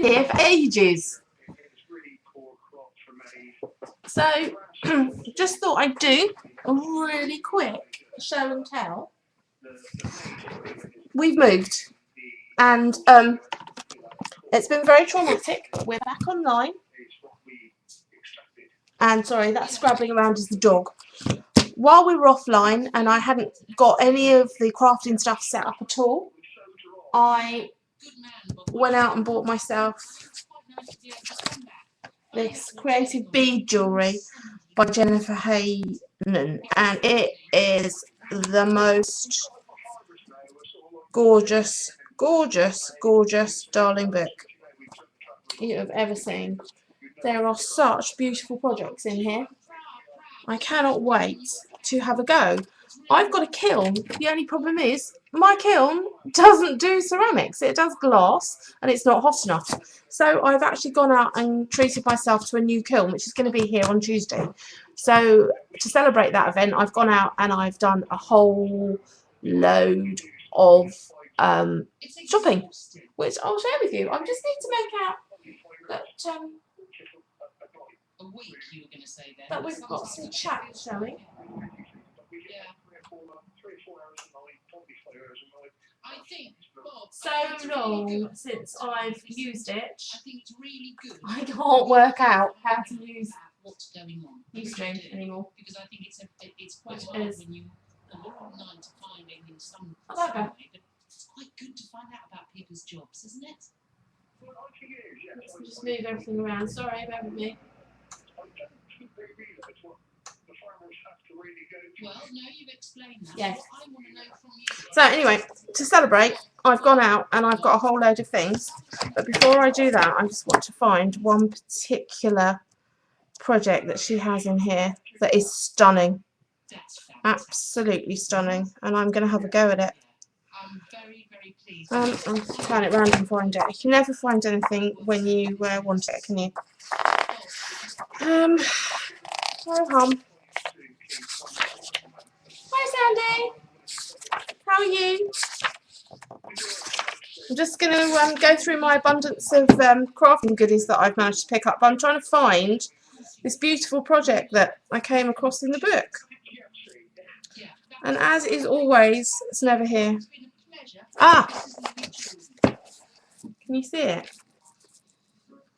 been here for ages. So, just thought I'd do a really quick show and tell. We've moved, and it's been very traumatic. We're back online. And sorry, that scrabbling around is the dog. While we were offline and I hadn't got any of the crafting stuff set up at all, I went out and bought myself this creative bead jewellery by Jennifer Hayden, and it is the most gorgeous, gorgeous, gorgeous darling book you have ever seen. There are such beautiful projects in here. I cannot wait to have a go. I've got a kiln. The only problem is my kiln doesn't do ceramics. It does glass and it's not hot enough. So I've actually gone out and treated myself to a new kiln, which is going to be here on Tuesday. So to celebrate that event, I've gone out and I've done a whole load of shopping, which I'll share with you. I just need to make out that that we've got some chat, shall we? I think so long since I've used it, I can't work out how to use Ustream anymore. Because I think it's quite hard when you a lot of online to find in some way, but it's quite good to find out about people's jobs, isn't it? Let's just move everything around. Sorry, bear with me. Well, no, you've explained that. Yes. I want to know from you. So anyway, to celebrate, I've gone out and I've got a whole load of things. But before I do that, I just want to find one particular project that she has in here that is stunning. Absolutely stunning. And I'm going to have a go at it. I'm very, very pleased. I'll turn it around and find it. You can never find anything when you want it, can you? Hi, hum. Hi, Sandy. How are you? I'm just going to go through my abundance of crafting goodies that I've managed to pick up. I'm trying to find this beautiful project that I came across in the book. And as is always, it's never here. Ah! Can you see it?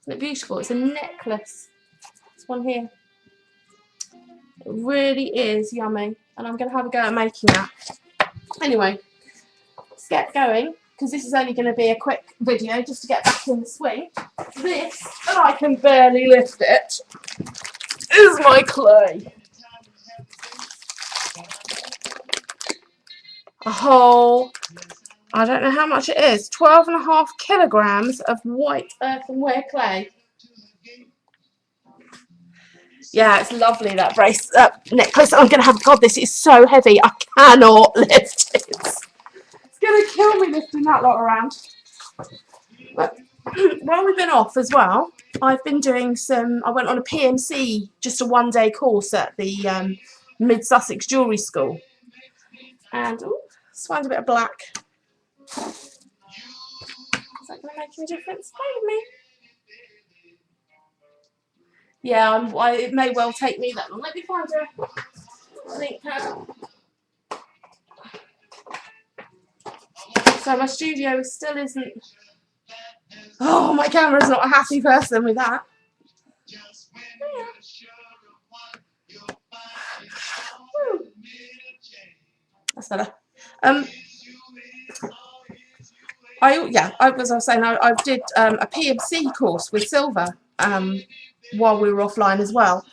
Isn't it beautiful? It's a necklace. This one here. It really is yummy. And I'm going to have a go at making that. Anyway, let's get going, because this is only going to be a quick video just to get back in the swing. This, and I can barely lift it, is my clay. A whole, I don't know how much it is, 12.5 kilograms of white earthenware clay. Yeah, it's lovely, that necklace. I'm going to have, God, this is so heavy. I cannot lift it. It's going to kill me lifting that lot around. But while we've been off as well, I've been doing I went on a PMC, just a one-day course at the Mid Sussex Jewellery School. And, let's find a bit of black. Is that going to make any difference? Stay with me. Yeah, it may well take me that long. Let me find a link pad. So my studio still isn't... Oh, my camera's not a happy person with that. Yeah. That's better. As I was saying, I did a PMC course with Silver while we were offline as well.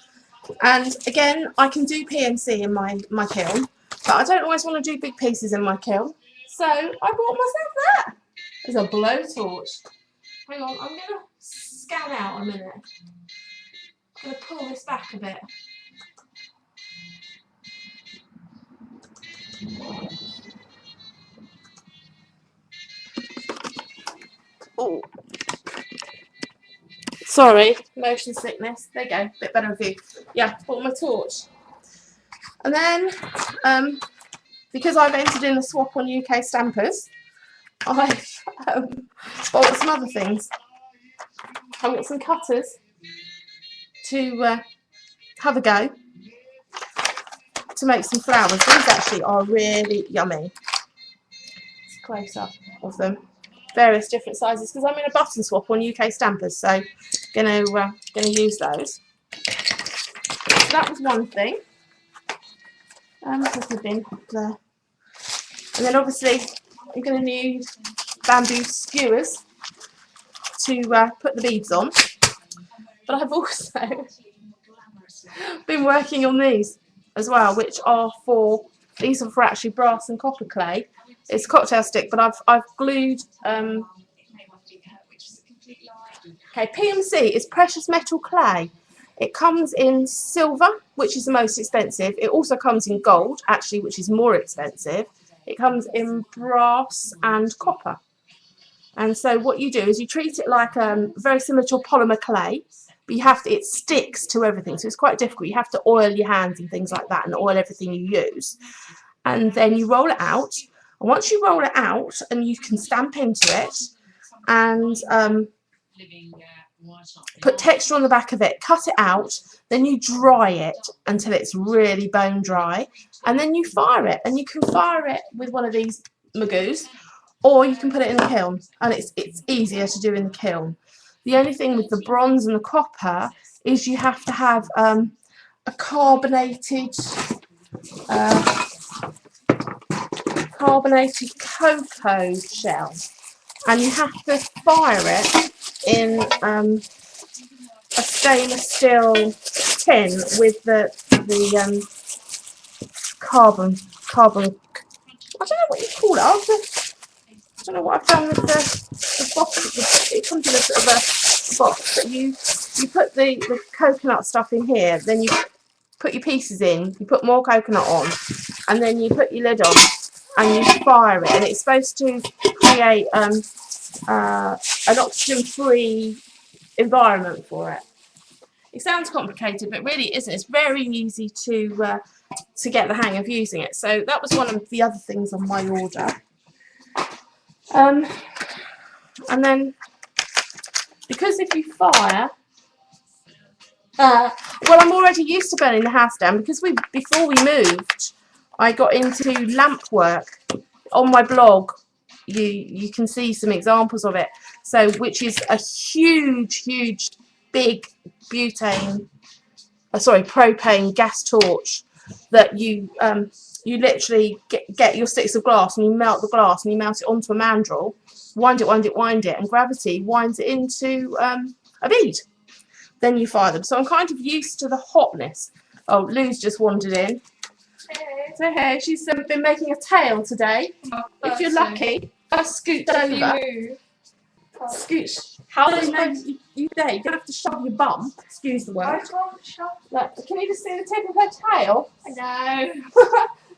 And again, I can do PMC in my kiln, but I don't always want to do big pieces in my kiln. So I bought myself that. There's a blowtorch. Hang on, I'm going to scan out a minute. I'm going to pull this back a bit. Oh. Sorry, motion sickness. There you go, bit better view. Yeah, bought my torch. And then, because I've entered in the swap on UK Stampers, I've bought some other things. I've got some cutters to have a go to make some flowers. These actually are really yummy. It's a close up of them, various different sizes, because I'm in a button swap on UK Stampers, so gonna use those. So that was one thing. There's the bin there. And then obviously I'm going to need bamboo skewers to put the beads on. But I've also been working on these as well, which are these are for actually brass and copper clay. It's a cocktail stick, but I've glued. Okay, PMC is precious metal clay. It comes in silver, which is the most expensive. It also comes in gold, actually, which is more expensive. It comes in brass and copper. And so what you do is you treat it like very similar to a polymer clay, but it sticks to everything. So it's quite difficult. You have to oil your hands and things like that and oil everything you use. And then you roll it out. And once you roll it out and you can stamp into it and put texture on the back of it, cut it out, then you dry it until it's really bone dry, and then you fire it. And you can fire it with one of these magoos, or you can put it in the kiln, and it's easier to do in the kiln. The only thing with the bronze and the copper is you have to have a carbonated cocoa shell, and you have to fire it in a stainless steel tin with the carbon. I don't know what you call it. I don't know what I've done with the box. It comes in a sort of a box, but you put the coconut stuff in here, then you put your pieces in, you put more coconut on, and then you put your lid on and you fire it, and it's supposed to create an oxygen-free environment for it. It sounds complicated, but really it isn't. It's very easy to get the hang of using it. So that was one of the other things on my order. And then, because if you fire, well, I'm already used to burning the house down, because before we moved, I got into lamp work. On my blog, you can see some examples of it. So, which is a huge, big propane gas torch that you literally get your sticks of glass and you melt the glass and you melt it onto a mandrel, wind it, and gravity winds it into a bead. Then you fire them. So I'm kind of used to the hotness. Oh, Lou's just wandered in. Hey. So hey, she's been making a tail today. If you're lucky, I scoot over. Scooch. How So does no, you have to shove your bum. Excuse the word. Look, can you just see the tip of her tail? No.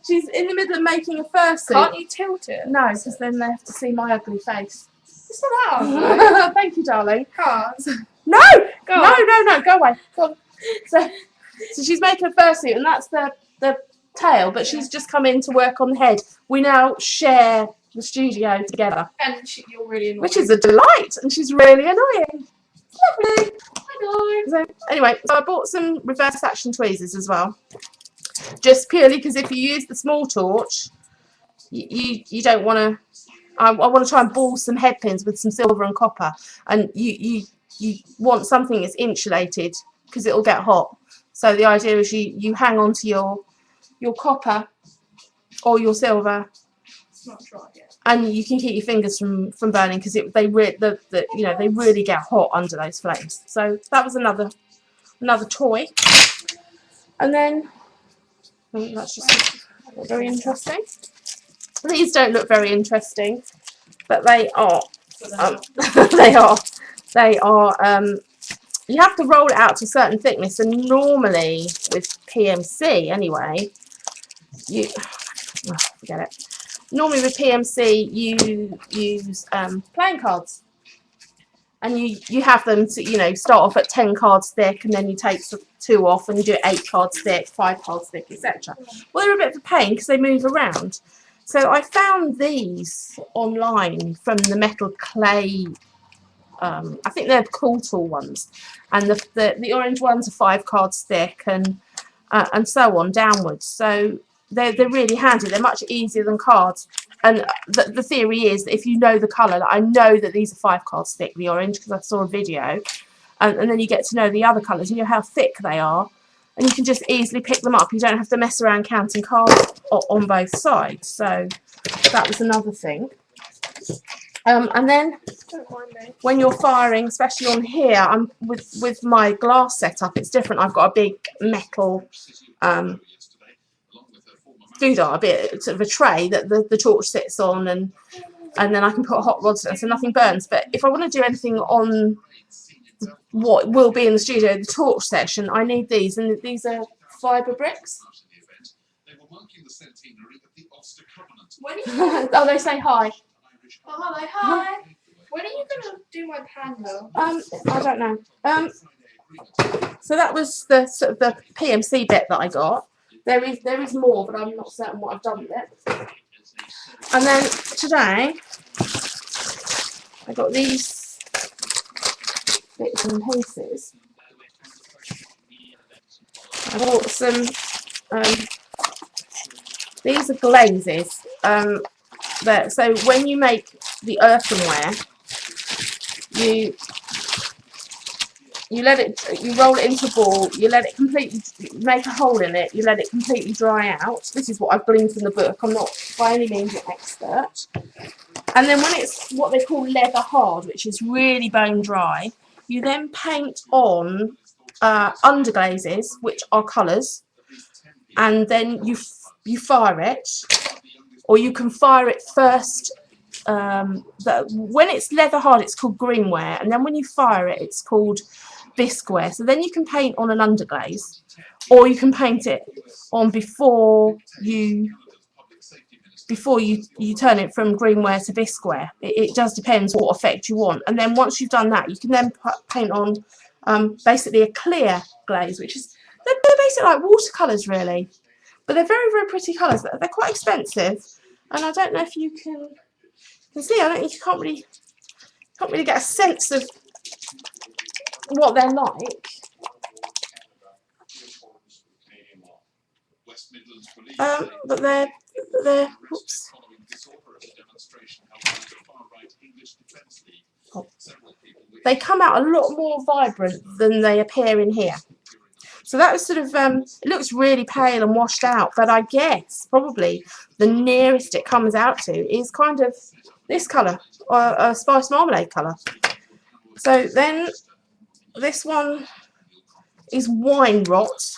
She's in the middle of making a fursuit. Can't you tilt it? No, because then they have to see my ugly face. It's not that. Thank you, darling. Can't. No! Go on. No, go away. Go on. So she's making a fursuit, and that's the tail, but she's just come in to work on the head. We now share the studio together. And you're really annoying. Which is a delight, and she's really annoying. Lovely. I know. So, anyway, so I bought some reverse action tweezers as well. Just purely because if you use the small torch, you don't want to. I want to try and ball some head pins with some silver and copper, and you want something that's insulated because it'll get hot. So the idea is you hang on to your copper or your silver. It's not dry yet. And you can keep your fingers from burning, because they really get hot under those flames. So that was another toy. And then that's just not very interesting. These don't look very interesting, but they are. They are. You have to roll it out to a certain thickness, and normally with PMC anyway, forget it. Normally with PMC you use playing cards, and you have them to start off at 10 cards thick, and then you take 2 off and you do 8 cards thick, 5 cards thick, etc. Well, they're a bit of a pain because they move around. So I found these online from the metal clay I think they're Cool Tool ones, and the orange ones are 5 cards thick, and so on downwards. So they're really handy. They're much easier than cards. And the theory is that if you know the colour, I know that these are 5 cards thick, the orange, because I saw a video, and then you get to know the other colours, you know how thick they are, and you can just easily pick them up. You don't have to mess around counting cards on both sides. So that was another thing. And then when you're firing, especially on here, I'm with my glass setup, it's different. I've got a big metal doodah, a bit sort of a tray that the torch sits on, and then I can put hot rods in so nothing burns. But if I want to do anything on what will be in the studio, the torch section, I need these, and these are fibre bricks. Oh, they say hi. Oh, hello, hi. When are you gonna do my panda? I don't know. So that was the sort of the PMC bit that I got. There is more, but I'm not certain what I've done with it. And then today I got these bits and pieces. I bought some. These are glazes. So when you make the earthenware, you roll it into a ball, you let it completely, make a hole in it, you let it completely dry out. This is what I've gleaned from the book. I'm not by any means an expert. And then when it's what they call leather hard, which is really bone dry, you then paint on underglazes, which are colours, and then you fire it, or you can fire it first. When it's leather hard, it's called greenware, and then when you fire it, it's called bisqueware. So then you can paint on an underglaze, or you can paint it on before you turn it from greenware to bisqueware. It does depend what effect you want. And then once you've done that, you can then paint on basically a clear glaze, which is they're basically like watercolours really, but they're very, very pretty colours. They're quite expensive, and I don't know if you can see. I don't think you can't really get a sense of what they're like. But they're oops. Oh. They come out a lot more vibrant than they appear in here. So that was sort of, it looks really pale and washed out, but I guess probably the nearest it comes out to is kind of this colour, or a spice marmalade colour. So then this one is wine rot,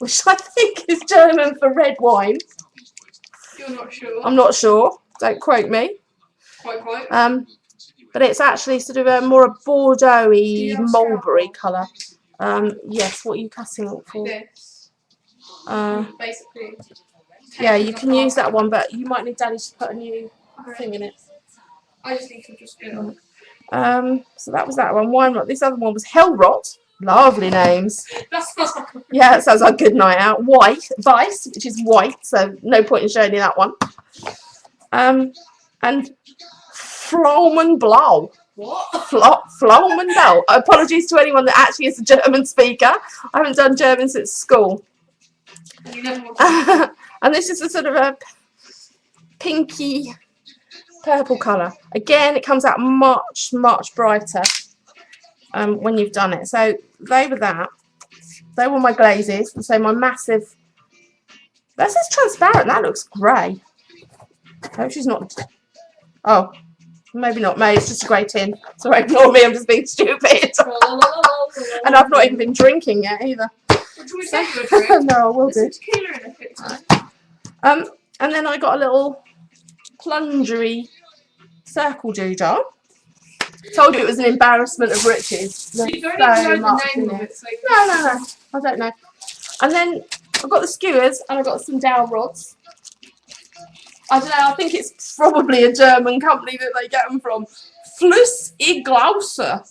which I think is German for red wine. You're not sure? I'm not sure, don't quote me. Quite. But it's actually sort of a more Bordeaux-y mulberry colour. Yes, what are you cutting it for? This. Basically. Yeah, you can use that one, but you might need Daddy to put a new thing in it. I just need to just get it. So that was that one. Wine rot. This other one was hell rot. Lovely names. That's fine. Yeah, it sounds like a good night out. White, Vice, which is white, so no point in showing you that one. And Pflaumenblau. What? Pflaumenblau. Apologies to anyone that actually is a German speaker. I haven't done German since school. You never want to. And this is a sort of a pinky purple colour. Again, it comes out much, much brighter when you've done it. So they were that. They were my glazes. And so my massive... That says transparent. That looks grey. I hope she's not... Oh, maybe not. Maybe it's just a grey tin. Sorry, ignore me. I'm just being stupid. And I've not even been drinking yet either. No, I will do. And then I got a little plungery circle doodah. Told you it was an embarrassment of riches. You There's don't so even know much the name in of it. it. So No, I don't know. And then I've got the skewers and I've got some dowel rods. I don't know, I think it's probably a German company that they get them from. Fluss I Glauser.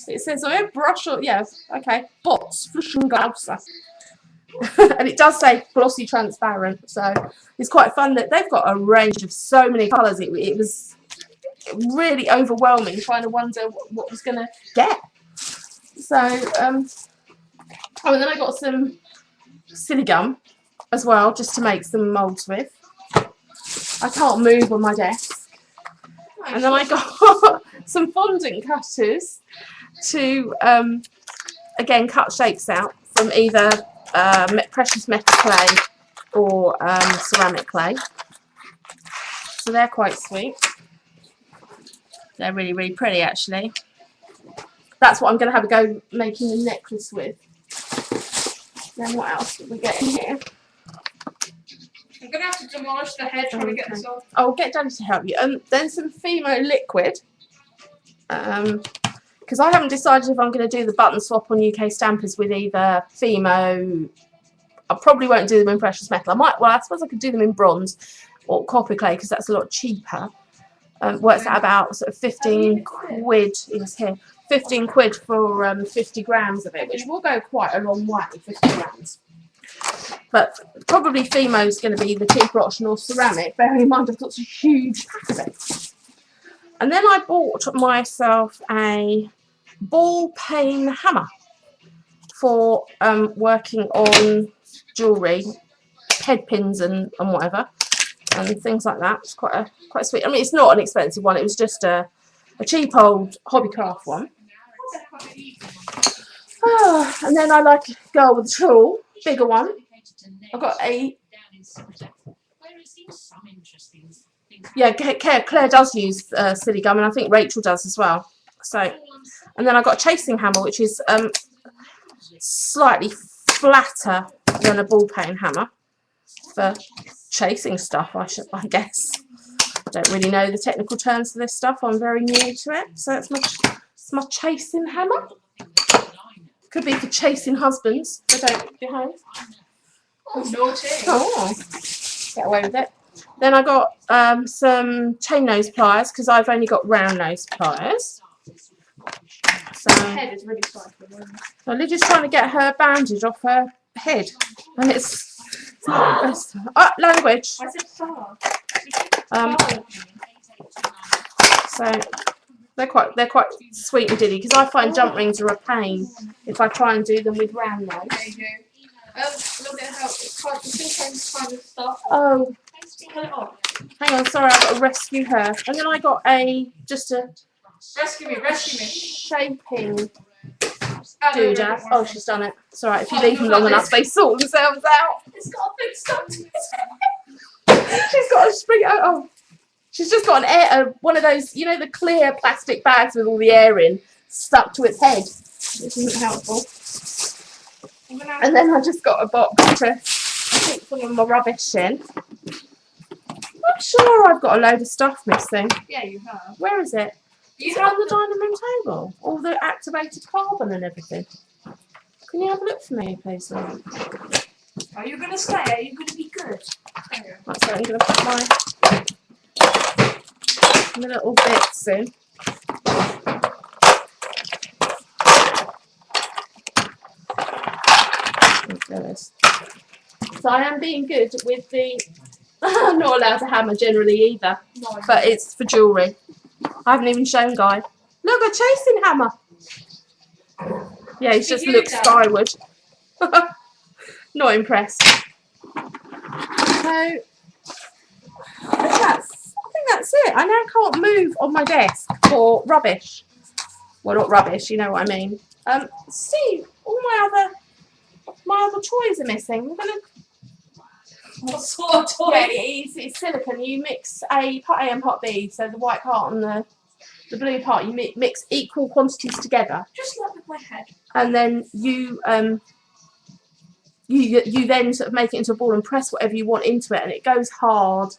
It says on it, brush or, yeah, okay, Bots, Fluss and Glauser. And it does say glossy transparent, so it's quite fun that they've got a range of so many colours. It was really overwhelming trying to wonder what I was going to get. So, and then I got some silly gum as well, just to make some moulds with. I can't move on my desk. And then I got some fondant cutters to, again, cut shapes out from either precious metal clay or ceramic clay. So they're quite sweet. They're really, really pretty, actually. That's what I'm going to have a go making a necklace with. Then what else did we get in here? I'm going to have to demolish the head trying to get this off. I'll get Daddy to help you. And then some Fimo liquid. Because I haven't decided if I'm going to do the button swap on UK Stampers with either Fimo. I probably won't do them in precious metal. I suppose I could do them in bronze or copper clay because that's a lot cheaper. Works out about sort of 15 quid. Yes, here. 15 quid for 50 grams of it, which will go quite a long way, 50 grams. But probably Fimo is going to be the cheaper option, or ceramic, bearing in mind I've got a huge pack of it. And then I bought myself a ball peen hammer for working on jewellery, head pins and whatever, and things like that. It's quite sweet. I mean, it's not an expensive one. It was just a cheap old Hobbycraft one. And then I like a girl with a tool, bigger one. I've got a, yeah, Claire does use silly gum, and I think Rachel does as well. So, and then I've got a chasing hammer, which is slightly flatter than a ball peen hammer for chasing stuff, I guess. I don't really know the technical terms for this stuff. I'm very new to it. So it's my chasing hammer. Could be for chasing husbands. They don't behave. Oh, naughty. Oh, get away with it. Then I got some chain nose pliers because I've only got round nose pliers. So Head is really spiky. Lydia's trying to get her bandage off her head, and it's not the best. Language. I said far. So they're quite sweet and diddy because I find jump rings are a pain if I try and do them with round nose. There you go. A little bit of help. It's kind of stuff. Oh, Pull it off. hang on, sorry, I've got to rescue her. And then I got just a Rescue me. shaping Oh, doodad. no. Oh, she's done it. It's alright, if you leave them long enough, they sort themselves out. It's got a big stuff to it. She's got a spring. Oh, she's just got one of those, you know, the clear plastic bags with all the air in stuck to its head. Which isn't helpful. And then I just got a box to keep some of my rubbish in. I'm sure I've got a load of stuff missing. Yeah, you have. Where is it? Is it on the dining room table? All the activated carbon and everything. Can you have a look for me, please? Lord? Are you going to stay? Are you going to be good? Right, so I'm going to put my little bits in. So I am being good with the. I'm not allowed to hammer generally either, No, but it's for jewellery. I haven't even shown Guy. Look, a chasing hammer. Yeah, he's just looked skyward. Not impressed. So I think that's it. I now can't move on my desk for rubbish. Well, not rubbish, you know what I mean. Steve, all my other toys are missing. We're gonna. what sort of toy? Yeah, it's silicone. You mix a part A and part B, so the white part and the blue part. You mix equal quantities together, Just like with my head. and then you then sort of make it into a ball and press whatever you want into it, and it goes hard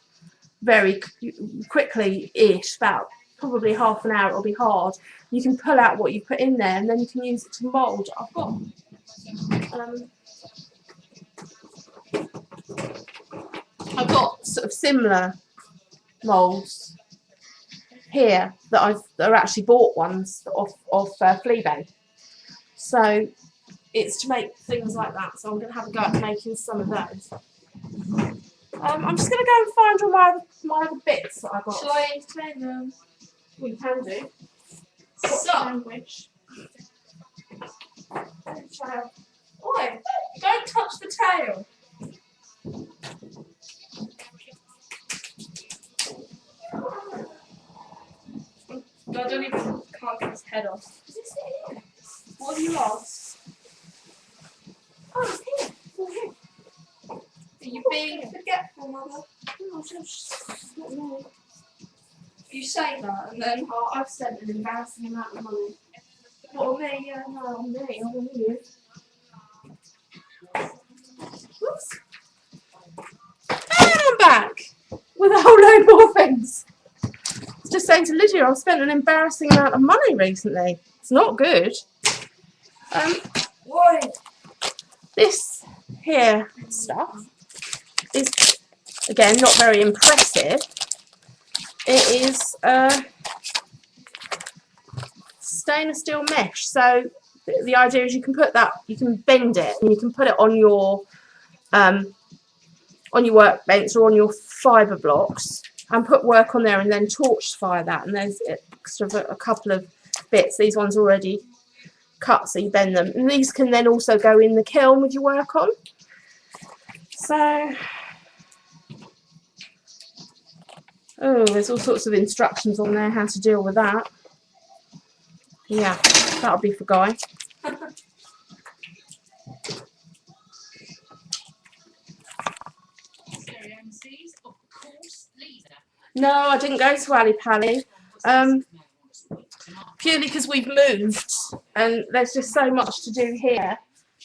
very quickly-ish. About probably half an hour, it'll be hard. You can pull out what you put in there, and then you can use it to mould. I've got sort of similar moulds here that are actually bought ones off Fleabag. So it's to make things like that. So I'm going to have a go at making some of those. I'm just going to go and find all my other bits that I got. Shall I entertain them? We can do. Suck. Language. Tail. Oi, don't touch the tail. I don't even can't get his head off. Is this it? What have you lost? Oh, it's here. It's here. Are you being forgetful, mother? Oh, just not me. You say that and then Oh, I've spent an embarrassing amount of money. what on me? Yeah. No, on me, on you. Whoops. And I'm back with a whole load more things. I was just saying to Lydia, I've spent an embarrassing amount of money recently. It's not good. Oi. This here stuff is, again, not very impressive. It is stainless steel mesh. So the idea is you can put that, you can bend it, and you can put it on your workbench or on your fibre blocks, and put work on there, and then torch fire that. And there's sort of a couple of bits. These ones already cut, so you bend them, and these can then also go in the kiln with your work on. So, oh, there's all sorts of instructions on there how to deal with that. Yeah, that'll be for Guy. No, I didn't go to Ali Pali. Purely because we've moved and there's just so much to do here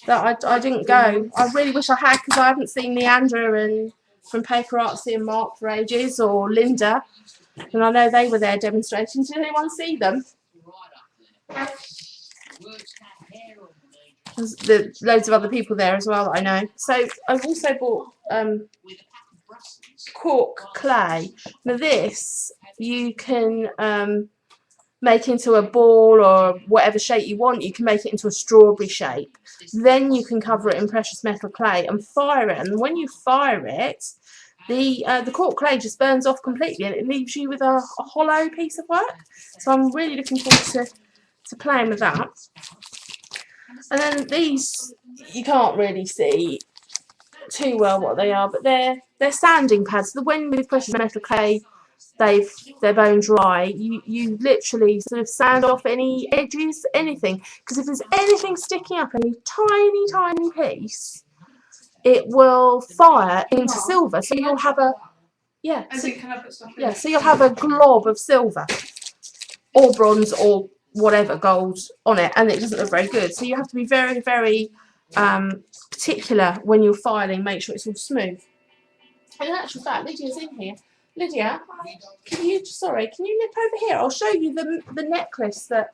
that I didn't go. I really wish I had, because I haven't seen Leandra and from Paper Artsy and Mark for ages, or Linda, and I know they were there demonstrating. Did anyone see them? There's loads of other people there as well that I know. So I've also bought cork clay. Now this you can make into a ball or whatever shape you want. You can make it into a strawberry shape. Then you can cover it in precious metal clay and fire it. And when you fire it, the cork clay just burns off completely, and it leaves you with a hollow piece of work. So I'm really looking forward to playing with that. And then these, you can't really see too well what they are, but they're sanding pads. So when with precious metal clay they're bone dry, you literally sort of sand off any edges, anything, because if there's anything sticking up, any tiny piece, it will fire into silver. So you'll have a so you'll have a glob of silver or bronze or whatever gold on it, and it doesn't look very good. So you have to be very, very particular when you're filing. Make sure it's all smooth. And in actual fact, Lydia's in here. Lydia, can you nip over here? I'll show you the necklace that.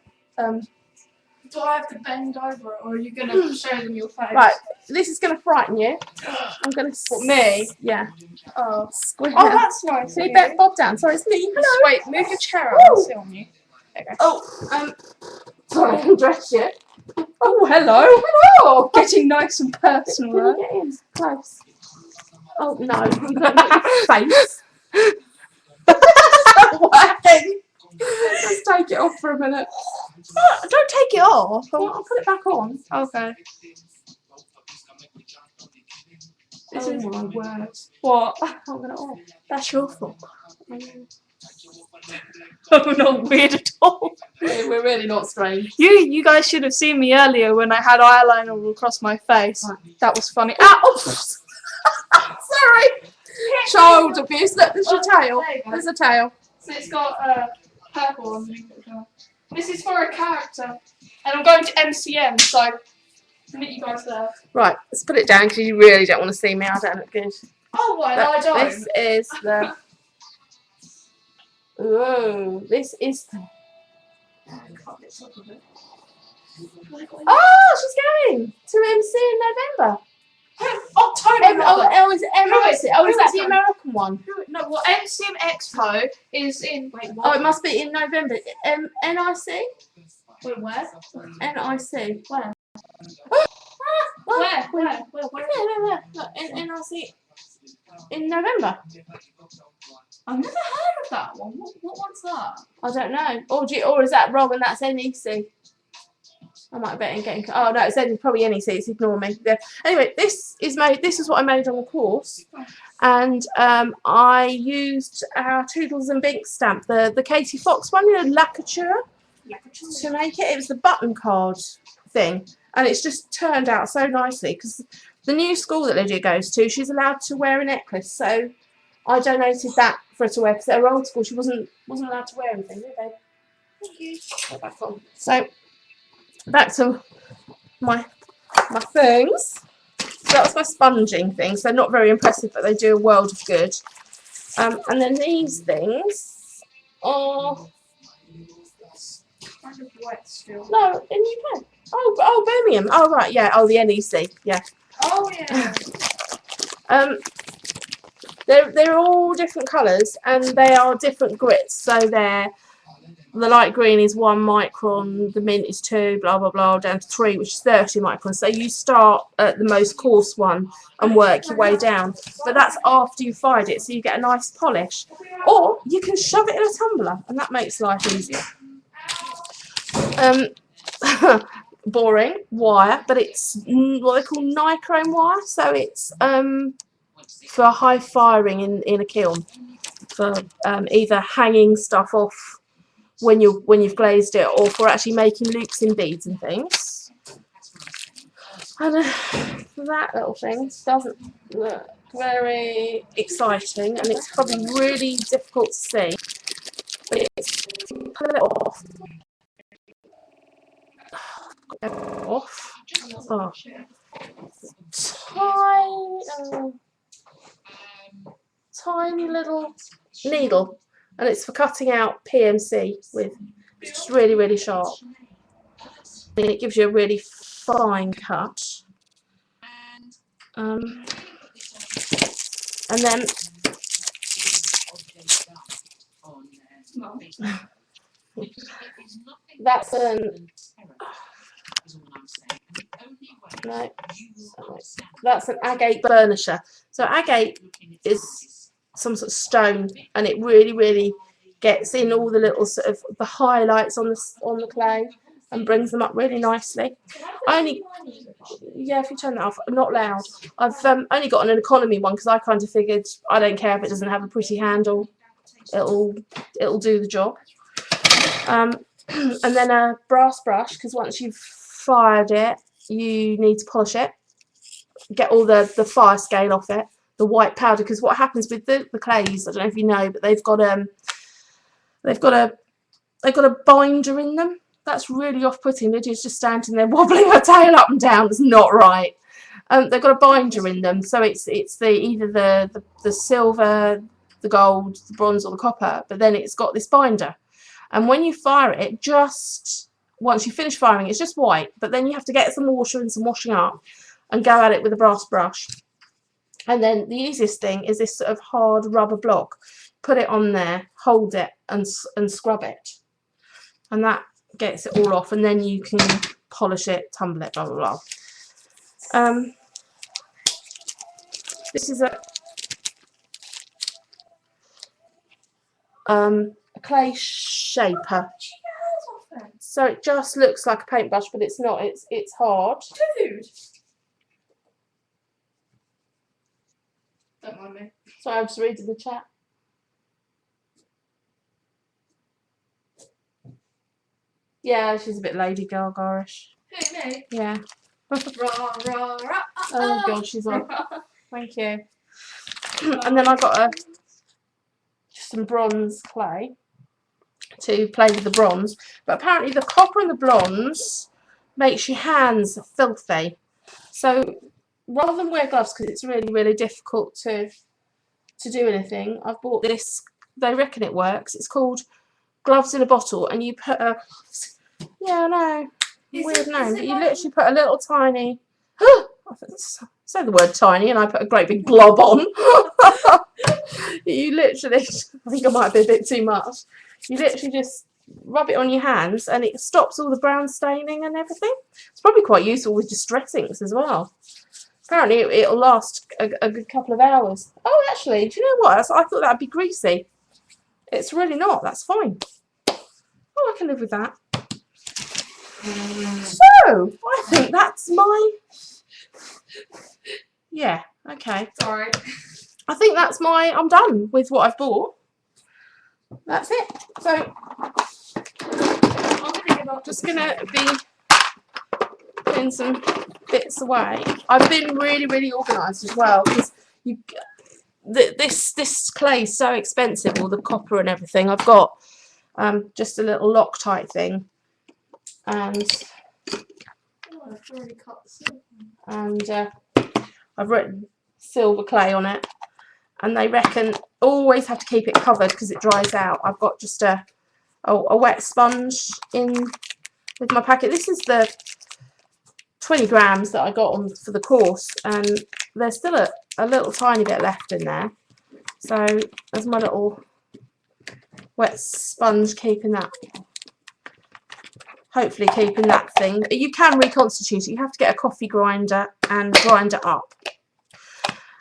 Do I have to bend over it, or are you going to show them your face? Right, this is going to frighten you. I'm going to. What, me? Yeah. Oh. Square. Oh, that's nice. So you better bob down. Sorry, it's me. Just Hello. wait, move your chair up. I'll sit on you. Okay. Oh, sorry, I haven't dressed yet. Oh, hello. Hello. Getting nice and personal. Can you get in close? Oh no, you don't get your face. Let's take it off for a minute. Don't take it off. I'll put it back on. Okay. This is my word. What? I can't get it off. That's your fault. Oh, not weird at all. We're really not strange. You guys should have seen me earlier when I had eyeliner all across my face. Right. That was funny. Ah, oh, sorry. Child abuse. Look, there's your tail. There's a tail. So it's got purple underneath it as well. This is for a character, and I'm going to MCM, so I'll meet you guys there. Right, let's put it down because you really don't want to see me. I don't look good. Oh, well, I don't. This is the. Ooh, this is the. Oh, she's going to MC in November. October. Oh, is it MC? Oh, is that the Who- American one? No, well, MCM Expo is in. Wait, what? Oh, it must be in November. NIC? Wait, where? NIC. Where? Where? Where? Look, NIC in November. I've never heard of that one. What one's that? I don't know. Or is that wrong and that's NEC? I might bet in getting. Oh no, it's probably NEC. It's ignore me. Yeah. Anyway, this is what I made on the course, and I used our Toodles and Binks stamp, the Katie Fox one, lacquer to make it. It was the button card thing, and it's just turned out so nicely because the new school that Lydia goes to, she's allowed to wear a necklace. So I donated that for her to wear because at her old school she wasn't allowed to wear anything, did they? Thank you. Put back on. So back to my things. So that's my sponging things. They're not very impressive, but they do a world of good. And then these things are Kind of wet still. no in the UK. Oh, Birmingham. Oh right, yeah. Oh, the NEC. Yeah. Oh yeah. They're all different colours and they are different grits. So the light green is 1 micron, the mint is 2, blah blah blah, down to 3, which is 30 microns. So you start at the most coarse one and work your way down. But that's after you've fired it, so you get a nice polish. Or you can shove it in a tumbler, and that makes life easier. Boring wire, but it's what they call nichrome wire. So it's for high firing in a kiln, for either hanging stuff off when you've glazed it, or for actually making loops in beads and things. And that little thing doesn't look very exciting, and it's probably really difficult to see. But it's, pull it off. Oh. Tiny little needle, and it's for cutting out PMC with. It's just really, really sharp. And it gives you a really fine cut. And then that's that's an agate burnisher. So agate is some sort of stone, and it really, really gets in all the little sort of the highlights on the clay and brings them up really nicely. Yeah, if you turn that off, not loud. I've only got an economy one because I kind of figured I don't care if it doesn't have a pretty handle, it'll do the job. And then a brass brush, because once you've fired it, you need to polish it, get all the fire scale off it, the white powder, because what happens with the clays, I don't know if you know, but they've got a binder in them. That's really off-putting. Lydia's just standing there wobbling her tail up and down. It's not right. They've got a binder in them, so it's either the silver, the gold, the bronze, or the copper. But then it's got this binder, and when you fire it, just once you finish firing, it's just white. But then you have to get some water and some washing up, and go at it with a brass brush. And then the easiest thing is this sort of hard rubber block. Put it on there, hold it, and scrub it, and that gets it all off, and then you can polish it, tumble it, blah blah blah. This is a clay shaper, so it just looks like a paintbrush, but it's not. It's hard. Dude. Don't mind me. Sorry, I'm just reading the chat. Yeah, she's a bit Lady Gaga-ish. Hey, me. Yeah. Rah, rah, rah, Oh god, she's on. Thank you. And then I got some bronze clay to play with the bronze, but apparently the copper and the bronze makes your hands filthy. So rather than wear gloves, because it's really, really difficult to do anything, I've bought this. They reckon it works. It's called Gloves in a Bottle, and you put a weird name, but you literally put a little tiny say the word tiny and I put a great big glob on. You literally, I think I might be a bit too much, you literally just rub it on your hands and it stops all the brown staining and everything. It's probably quite useful with just dressings as well. Apparently it'll last a good couple of hours. Oh, actually, do you know what? I thought that'd be greasy. It's really not. That's fine. Oh, I can live with that. So, I think that's my... Yeah, okay. Sorry. I think that's my... I'm done with what I've bought. That's it. So, I'm gonna give up. just going to be putting some bits away. I've been really, really organised as well, because this clay is so expensive, all the copper and everything. I've got just a little Loctite thing, and I've already cut the silver. and I've written silver clay on it, and they reckon always have to keep it covered because it dries out. I've got just a wet sponge in with my packet. This is the 20 grams that I got on for the course, and there's still a little tiny bit left in there. So there's my little wet sponge keeping that, hopefully keeping that thing. You can reconstitute it. You have to get a coffee grinder and grind it up.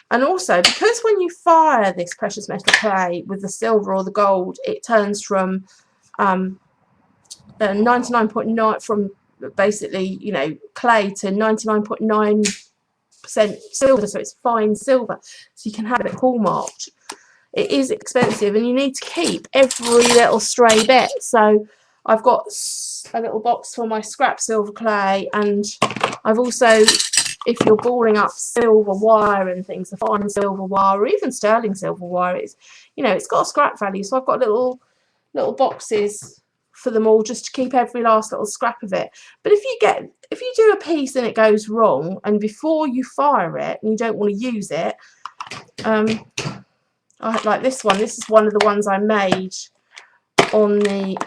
And also, because when you fire this precious metal clay with the silver or the gold, it turns from 99.9 from basically, you know, clay to 99.9% silver, so it's fine silver, so you can have it hallmarked. It is expensive, and you need to keep every little stray bit. So I've got a little box for my scrap silver clay, and I've also, if you're balling up silver wire and things, the fine silver wire or even sterling silver wire, it's, you know, it's got a scrap value. So I've got little boxes for them all, just to keep every last little scrap of it. But if you do a piece and it goes wrong, and before you fire it and you don't want to use it, like this one. This is one of the ones I made on the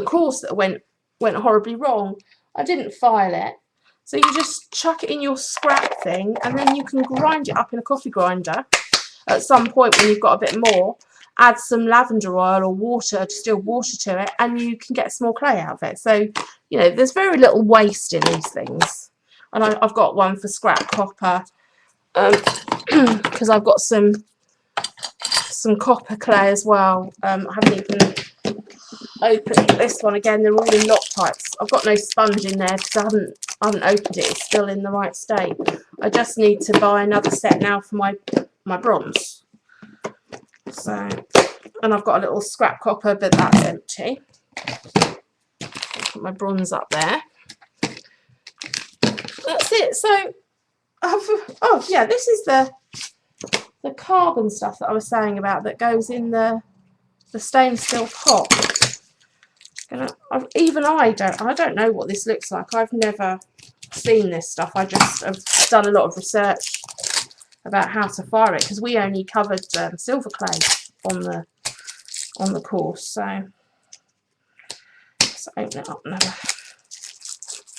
course that went horribly wrong. I didn't file it, so you just chuck it in your scrap thing, and then you can grind it up in a coffee grinder at some point when you've got a bit more. Add some lavender oil or water, distilled water to it, and you can get small clay out of it. So, you know, there's very little waste in these things. And I've got one for scrap copper, because I've got some copper clay as well. I haven't even opened this one. Again, they're all in Loctites. I've got no sponge in there because I haven't opened it. It's still in the right state. I just need to buy another set now for my bronze. So, and I've got a little scrap copper, but that's empty. Put my bronze up there. That's it. So, oh yeah, this is the carbon stuff that I was saying about that goes in the stainless steel pot. And I don't know what this looks like. I've never seen this stuff. I just have done a lot of research about how to fire it, because we only covered silver clay on the course. So let's open it up and have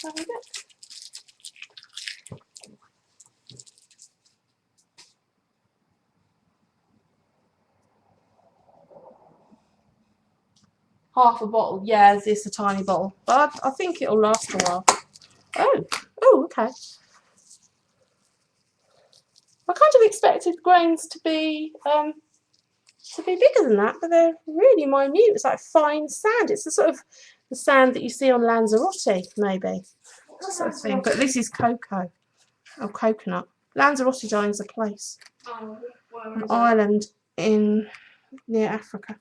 a look. Half a bottle, yeah, it's a tiny bottle, but I think it'll last a while. Oh, okay. I kind of expected grains to be bigger than that, but they're really minute. It's like fine sand. It's the sort of the sand that you see on Lanzarote, maybe. That sort of thing. But this is cocoa or coconut. Lanzarote is a place, an island near Africa.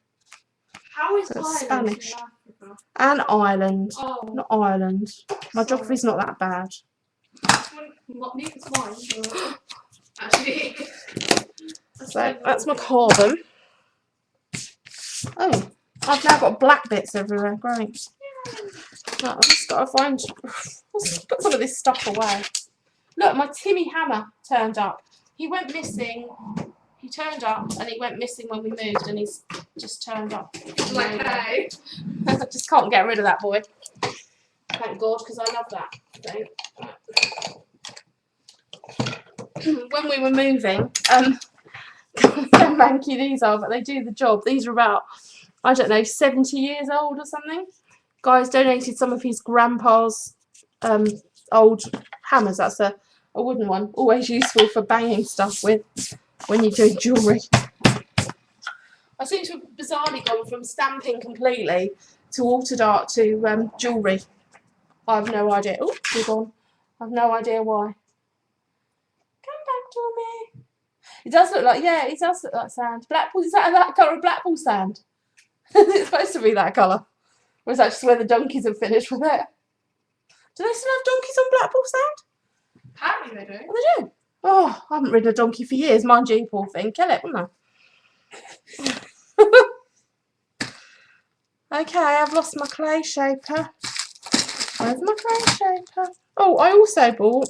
How is So it's Ireland Spanish. in Africa? An island, Oh, not Ireland. My geography's not that bad. neither's mine. But actually, So that's my carbon. Oh, I've now got black bits everywhere. Great. No, I've just got to find. Let's put some of this stuff away. Look, my Timmy hammer turned up. He went missing. He turned up and he went missing when we moved, and he's just turned up. like, hey. I just can't get rid of that boy. Thank God, because I love that thing. When we were moving, how manky these are, but they do the job. These are about, I don't know, 70 years old or something. Guy's donated some of his grandpa's old hammers. That's a wooden one, always useful for banging stuff with when you're doing jewellery. I seem to have bizarrely gone from stamping completely to altered art to jewellery. I have no idea. Oh, you're gone. I have no idea why. Come back to me. It does look like, yeah, it does look like sand. Blackpool, is that colour of Blackpool sand? Is it supposed to be that colour? Or is that just where the donkeys have finished with it? Do they still have donkeys on Blackpool sand? Apparently they do. Oh, they do. Oh, I haven't ridden a donkey for years. Mind you, poor thing. Kill it, wouldn't I? Okay, I've lost my clay shaper. Where's my clay shaper? Oh, I also bought,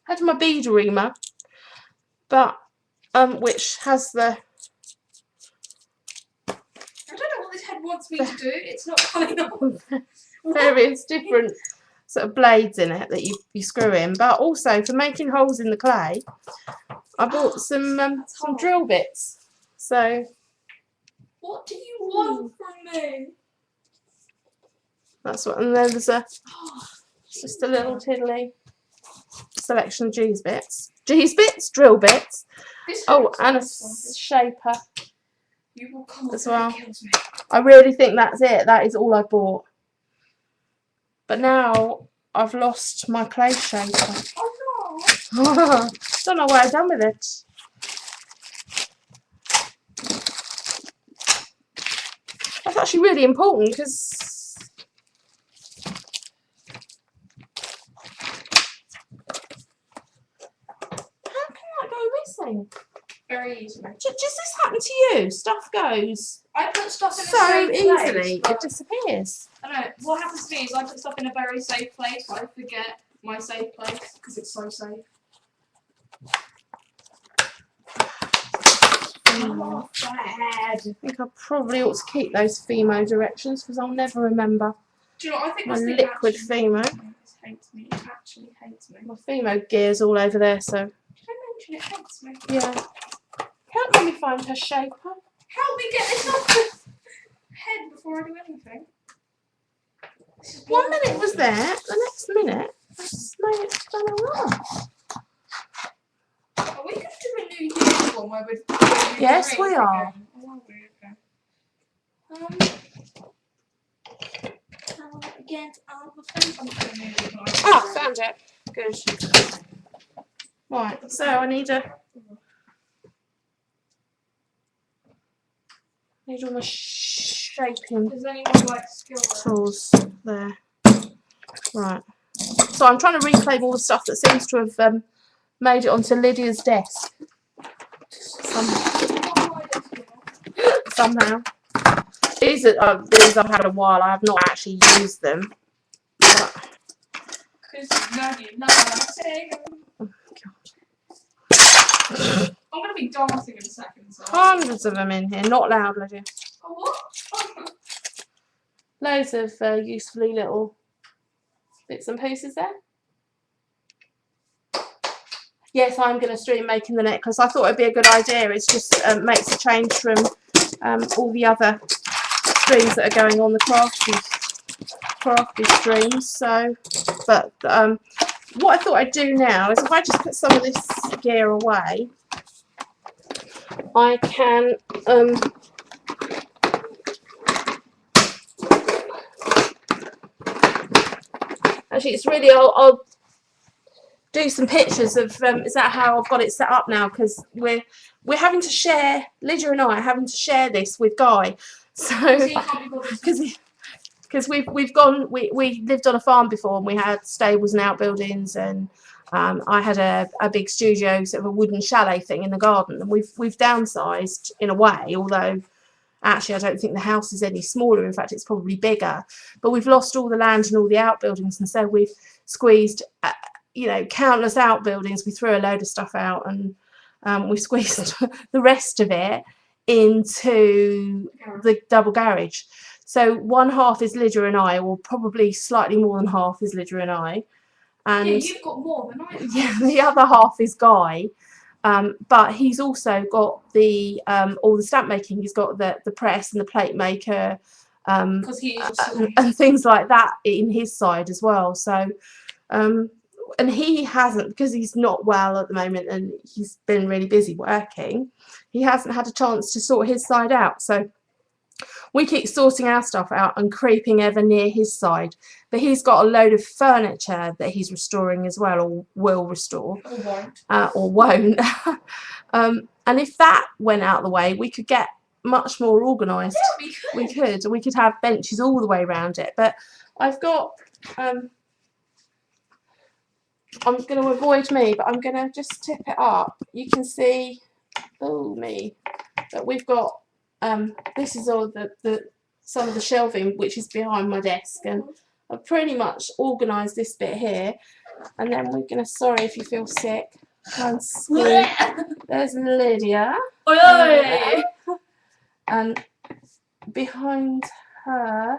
had my bead reamer, but which has the, I don't know what this head wants me to do. It's not coming up. various different sort of blades in it that you screw in, but also for making holes in the clay, I bought some drill bits. So what do you want from me? that's what, and then there's just a little tiddly selection of G's bits, drill bits. Oh, and a shaper You will come as well. kills me. I really think that's it. That is all I bought. But now I've lost my clay shaper. Oh no! Don't know what I've done with it. That's actually really important because how can that go missing? Very easily. Does this happen to you? Stuff goes I put stuff in a so safe easily, place, it disappears. I don't know. What happens to me is I put stuff in a very safe place, but I forget my safe place because it's so safe. Oh, bad. I think I probably ought to keep those Fimo directions because I'll never remember Do you know what I think? my this thing liquid actually Fimo. hates me. It actually hates me. My Fimo gear's all over there, so Did I mention it hates me? yeah. Help me find her shaper. Help me get this off the head before I do anything. This is 1 minute it was there, the next minute I just made it done wrong. Are we going to do a New Year's one where we're Yes, we are. again? Oh, are we? Okay. Get out of the phone. Ah, found it. Good. Right, so I need all my shaping Does anyone like skill? tools there. Right. So I'm trying to reclaim all the stuff that seems to have made it onto Lydia's desk. Somehow. These I've had a while. I have not actually used them. But, oh, God. I'm going to be dancing in a second. So. Hundreds of them in here. Not loud, Lydia. Oh, what? Loads of usefully little bits and pieces there. Yes, I'm going to stream making the necklace. I thought it'd be a good idea. It just makes a change from all the other streams that are going on the crafty streams. So, but what I thought I'd do now is if I just put some of this gear away, I can actually it's really I'll do some pictures of is that how I've got it set up now, because we're having to share, Lydia and I are having to share this with Guy, so because we lived on a farm before and we had stables and outbuildings, and I had a big studio, sort of a wooden chalet thing in the garden, and we've downsized in a way, although actually I don't think the house is any smaller, in fact it's probably bigger, but we've lost all the land and all the outbuildings, and so we've squeezed you know, countless outbuildings. We threw a load of stuff out, and we squeezed the rest of it into the double garage. So one half is Lydia and I, or probably slightly more than half is Lydia and I. And yeah, you've got more than I have. Yeah, the other half is Guy. But he's also got the all the stamp making. He's got the press and the plate maker, Because he is and things like that in his side as well. So and he hasn't, because he's not well at the moment and he's been really busy working, he hasn't had a chance to sort his side out. So we keep sorting our stuff out and creeping ever near his side. But he's got a load of furniture that he's restoring as well, or will restore. Or won't. Or won't. And if that went out the way, we could get much more organised. Yeah, we could. We could have benches all the way around it. But I've got... I'm going to avoid me, but I'm going to just tip it up. You can see... Oh, me. But we've got... this is all some of the shelving which is behind my desk, and I've pretty much organised this bit here, and then we're gonna, sorry if you feel sick, and squeeze. There's Lydia, and behind her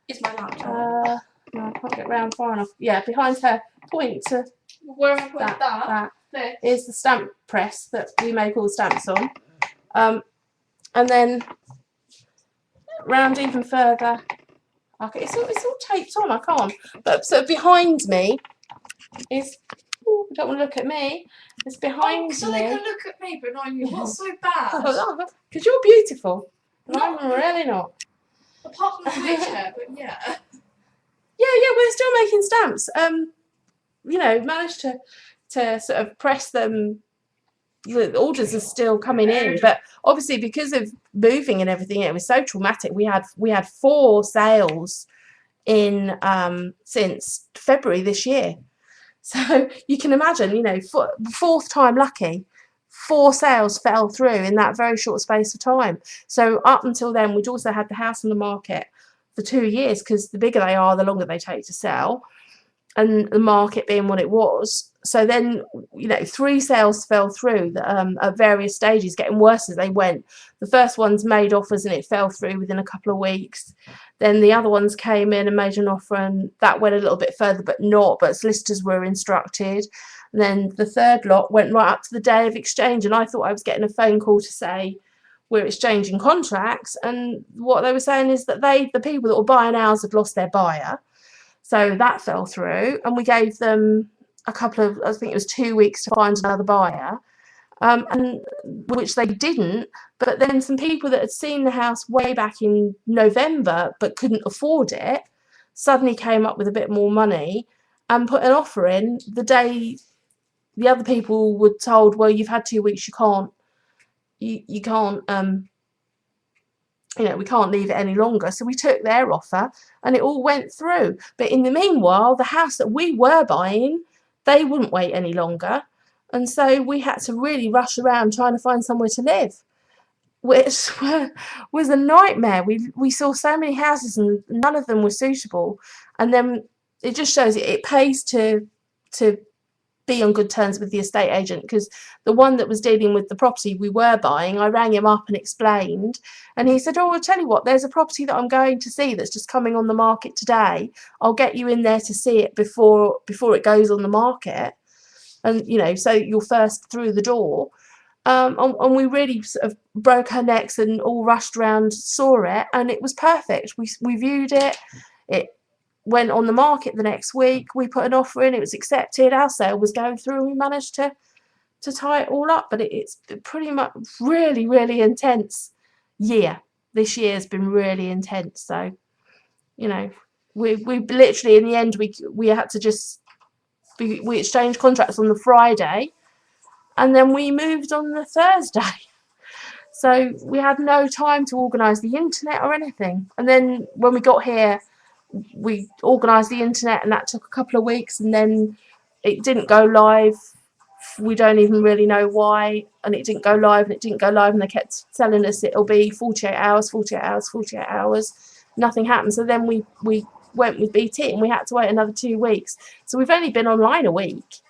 Is my laptop. no, I can't get round far enough. Yeah, behind her, point to Where am I putting that? that There. is the stamp press that we make all the stamps on. And then round even further. Okay, it's all taped on, I can't. But so behind me is, oh, don't want to look at me. It's behind so me. they can look at me but not you. What's so bad? Because you're beautiful. And I'm really not. Apart from the wheelchair, but yeah. Yeah, we're still making stamps. You know, managed to sort of press them. The orders are still coming in, but obviously because of moving and everything, it was so traumatic. We had 4 sales in since February this year, so you can imagine, you know, fourth time lucky, 4 sales fell through in that very short space of time. So up until then, we'd also had the house on the market for 2 years, because the bigger they are, the longer they take to sell, and the market being what it was. So then, you know, 3 sales fell through at various stages, getting worse as they went. The first ones made offers and it fell through within a couple of weeks. Then the other ones came in and made an offer, and that went a little bit further, but solicitors were instructed. And then the third lot went right up to the day of exchange, and I thought I was getting a phone call to say we're exchanging contracts, and what they were saying is that the people that were buying ours had lost their buyer. So that fell through, and we gave them a couple of, I think it was 2 weeks to find another buyer, and which they didn't. But then some people that had seen the house way back in November but couldn't afford it suddenly came up with a bit more money and put an offer in the day the other people were told, well, you've had 2 weeks, you can't, you know, we can't leave it any longer. So we took their offer and it all went through. But in the meanwhile, the house that we were buying, they wouldn't wait any longer. And so we had to really rush around trying to find somewhere to live, which was a nightmare. We saw so many houses and none of them were suitable. And then it just shows it pays to be on good terms with the estate agent, because the one that was dealing with the property we were buying, I rang him up and explained, and he said, oh, I'll tell you what, there's a property that I'm going to see that's just coming on the market today. I'll get you in there to see it before it goes on the market, and you know, so you're first through the door. And we really sort of broke our necks and all rushed around, saw it, and it was perfect. We viewed it. It went on the market the next week. We put an offer in, it was accepted, our sale was going through, and we managed to tie it all up. But it's pretty much really intense year. This year's been really intense. So, you know, we literally in the end we had to just we exchanged contracts on the Friday, and then we moved on the Thursday. So we had no time to organise the internet or anything. And then when we got here, we organised the internet, and that took a couple of weeks, and then it didn't go live. We don't even really know why, and it didn't go live, and they kept telling us it'll be 48 hours, 48 hours, 48 hours. Nothing happened. So then we went with BT, and we had to wait another 2 weeks. So we've only been online a week.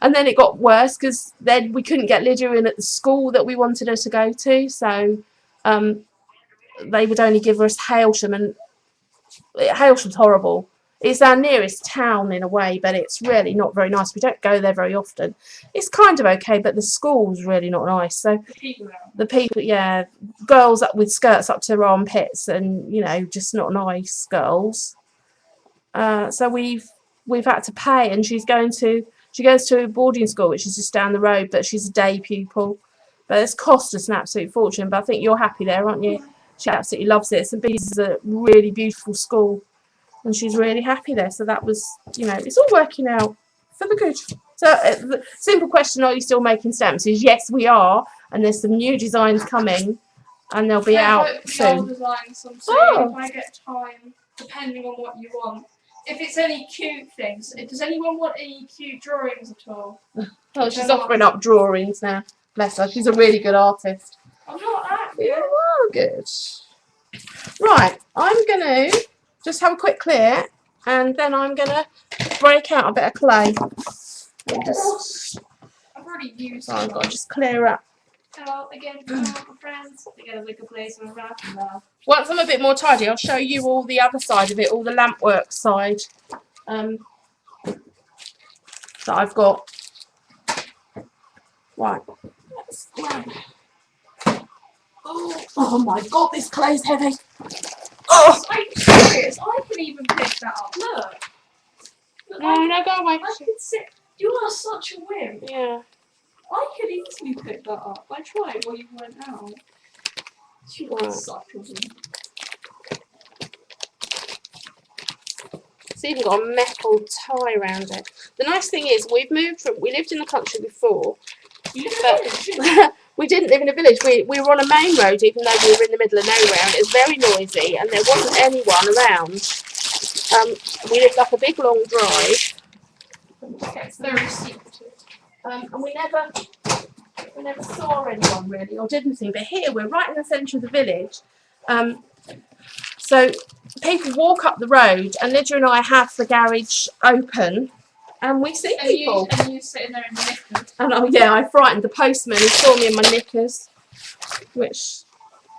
And then it got worse, because then we couldn't get Lydia in at the school that we wanted her to go to. So they would only give us Hailsham, and Hailsham's horrible. It's our nearest town in a way, but it's really not very nice. We don't go there very often. It's kind of okay, but the school's really not nice. So the people, yeah, girls up with skirts up to their armpits, and you know, just not nice girls. So we've we've had to pay, and she goes to a boarding school, which is just down the road, but she's a day pupil. But it's cost us an absolute fortune. But I think you're happy there, aren't you? She absolutely loves it. St Bede's is a really beautiful school, and she's really happy there. So that was, it's all working out for the good. So the simple question, are you still making stamps? Is yes, we are, and there's some new designs coming, and they'll be out soon. I'll design some if I get time, depending on what you want. If it's any cute things, does anyone want any cute drawings at all? Oh, she's offering up drawings now. Bless her, she's a really good artist. I'm not that good. You are good. Right, I'm going to just have a quick clear, and then I'm going to break out a bit of clay. I've already used So I've got to just clear up. Hello again, my friends. Together we can play some rap now. Once I'm a bit more tidy, I'll show you all the other side of it, all the lampwork side that I've got. Right. Oh my God, this clay's heavy. Oh, I'm serious. I can even pick that up. Look. no, go away. I can sit. You are such a wimp. Yeah. I could easily pick that up. I tried while you went out. You are such a wimp. It's even got a metal tie around it. The nice thing is, we lived in the country before, but we didn't live in a village. We were on a main road, even though we were in the middle of nowhere, and it was very noisy, and there wasn't anyone around. We lived up a big long drive. It's very secretive. And we never saw anyone really, or did anything. But here we're right in the centre of the village, so people walk up the road, and Lydia and I have the garage open, and we see people. And you sitting there in your knickers. And oh yeah, I frightened the postman. He saw me in my knickers. Which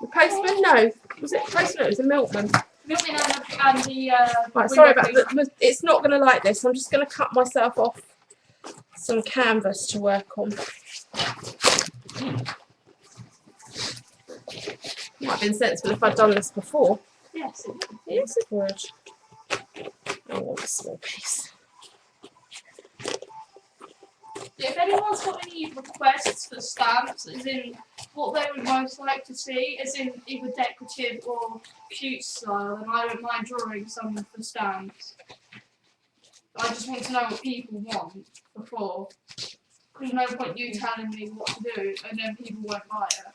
the postman? No, was it postman? It was a milkman. Milkman and the Right, sorry about that. It's not going to like this. I'm just going to cut myself off some canvas to work on. Might have been sensible if I'd done this before. Yes, it is. Yes, it would. I want a small piece. If anyone's got any requests for stamps, as in what they would most like to see, as in either decorative or cute style, then I don't mind drawing some for stamps. I just want to know what people want before. There's no point you telling me what to do and then people won't buy it.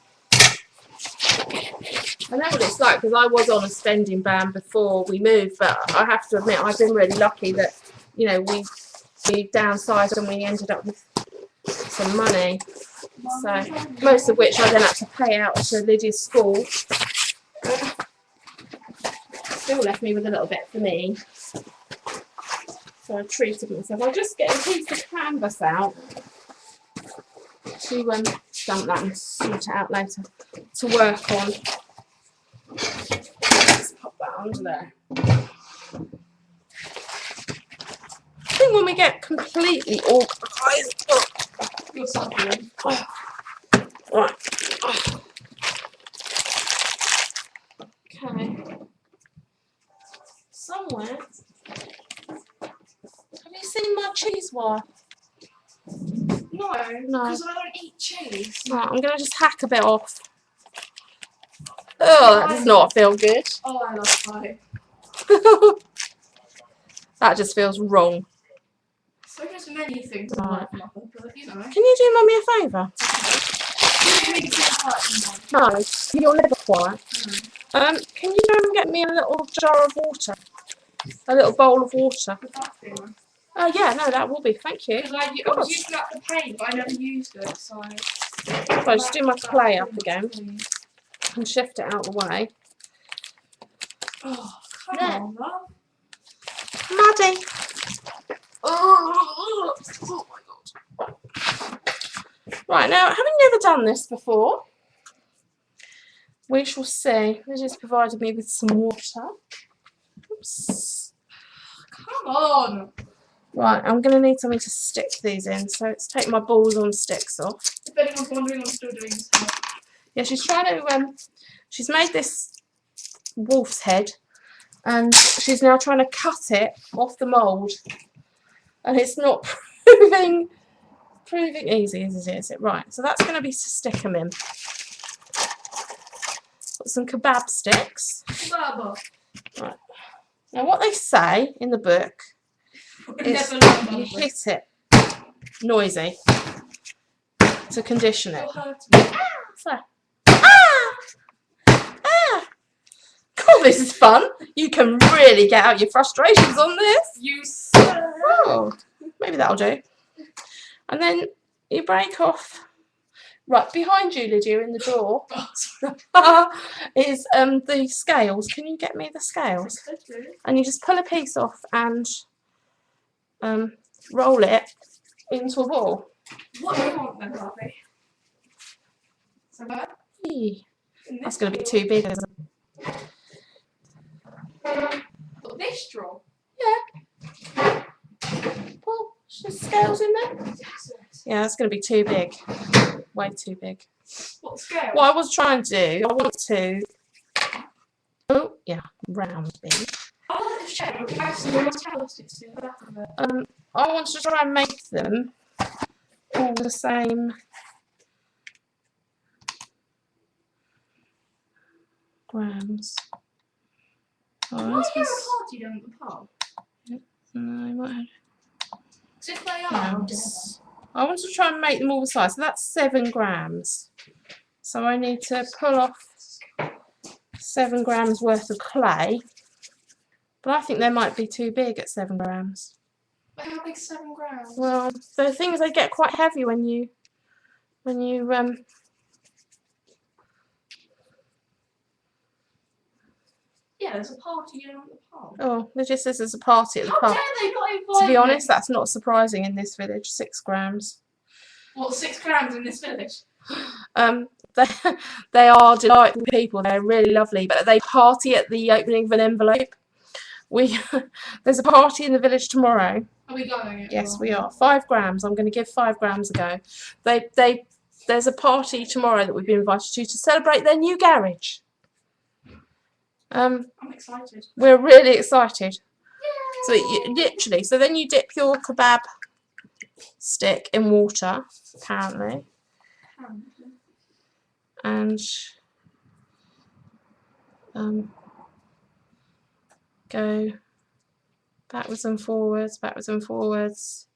I know what it's like because I was on a spending ban before we moved, but I have to admit I've been really lucky that, we downsized and we ended up with some money. So most of which I then had to pay out to Lydia's school. Still left me with a little bit for me. So I treated myself. I'll just get a piece of canvas out to dump that and sort it out later to work on. Let's pop that under there. I think when we get completely organised, You're suffering. right. Okay. Somewhere. Have you seen my cheese wire? No, No. because I don't eat cheese. Right, I'm going to just hack a bit off. Oh, that does not feel good. Oh, I love pie. That just feels wrong. So there's many things in Right. life, Mother, but you know. Can you do Mummy a favour? No, you're never quiet. Can you go and get me a little jar of water? A little bowl of water. Oh yeah, no, that will be. Thank you. Because I was using that for paint, but I never used it, so. So I just do my clay up again and shift it out of the way. Oh, come There. on, love. Muddy. Oh my god. Right, now, having never done this before, we shall see. They just provided me with some water. Oops. Come on. Right, I'm going to need something to stick these in, so let's take my balls on sticks off. If anyone's wondering, I'm still doing this. Yeah, she's trying to, she's made this wolf's head, and she's now trying to cut it off the mould. and it's not proving easy, is it? Right, so that's going to be to stick them in. Got some kebab sticks. Kebab. Right. Now what they say in the book is you hit it noisy to condition it. So, God, this is fun. You can really get out your frustrations on this. You sir. Oh, maybe that'll do. And then you break off. Right, behind you, Lydia, in the drawer, is the scales. Can you get me the scales? And you just pull a piece off and roll it into a ball. What do you want then, Barbie? So that? That's going to be too big, isn't it? But this drawer? Yeah. Well, there's scales in there. Yeah, that's going to be too big. Way too big. What scale? What I was trying to do, I want to. Oh, yeah, round thing. I want to check. I want to try and make them all the same grams. Why are you party down at the pub? No, I might have Because if they are, grams. I want to try and make them all the size. So that's 7 grams. So I need to pull off 7 grams worth of clay. But I think they might be too big at 7 grams. But how big 7 grams? Well, the things they get quite heavy when you Yeah, there's a party going on at the pub. Oh, it just says there's a party at the How pub. dare they not invite To be honest, me? that's not surprising in this village. 6 grams. What, 6 grams in this village? They are delightful people. They're really lovely, but they party at the opening of an envelope. There's a party in the village tomorrow. Are we going? Yes, we are. 5 grams. I'm going to give 5 grams a go. There's a party tomorrow that we've been invited to celebrate their new garage. I'm excited. We're really excited. So literally, so then you dip your kebab stick in water, apparently, and go backwards and forwards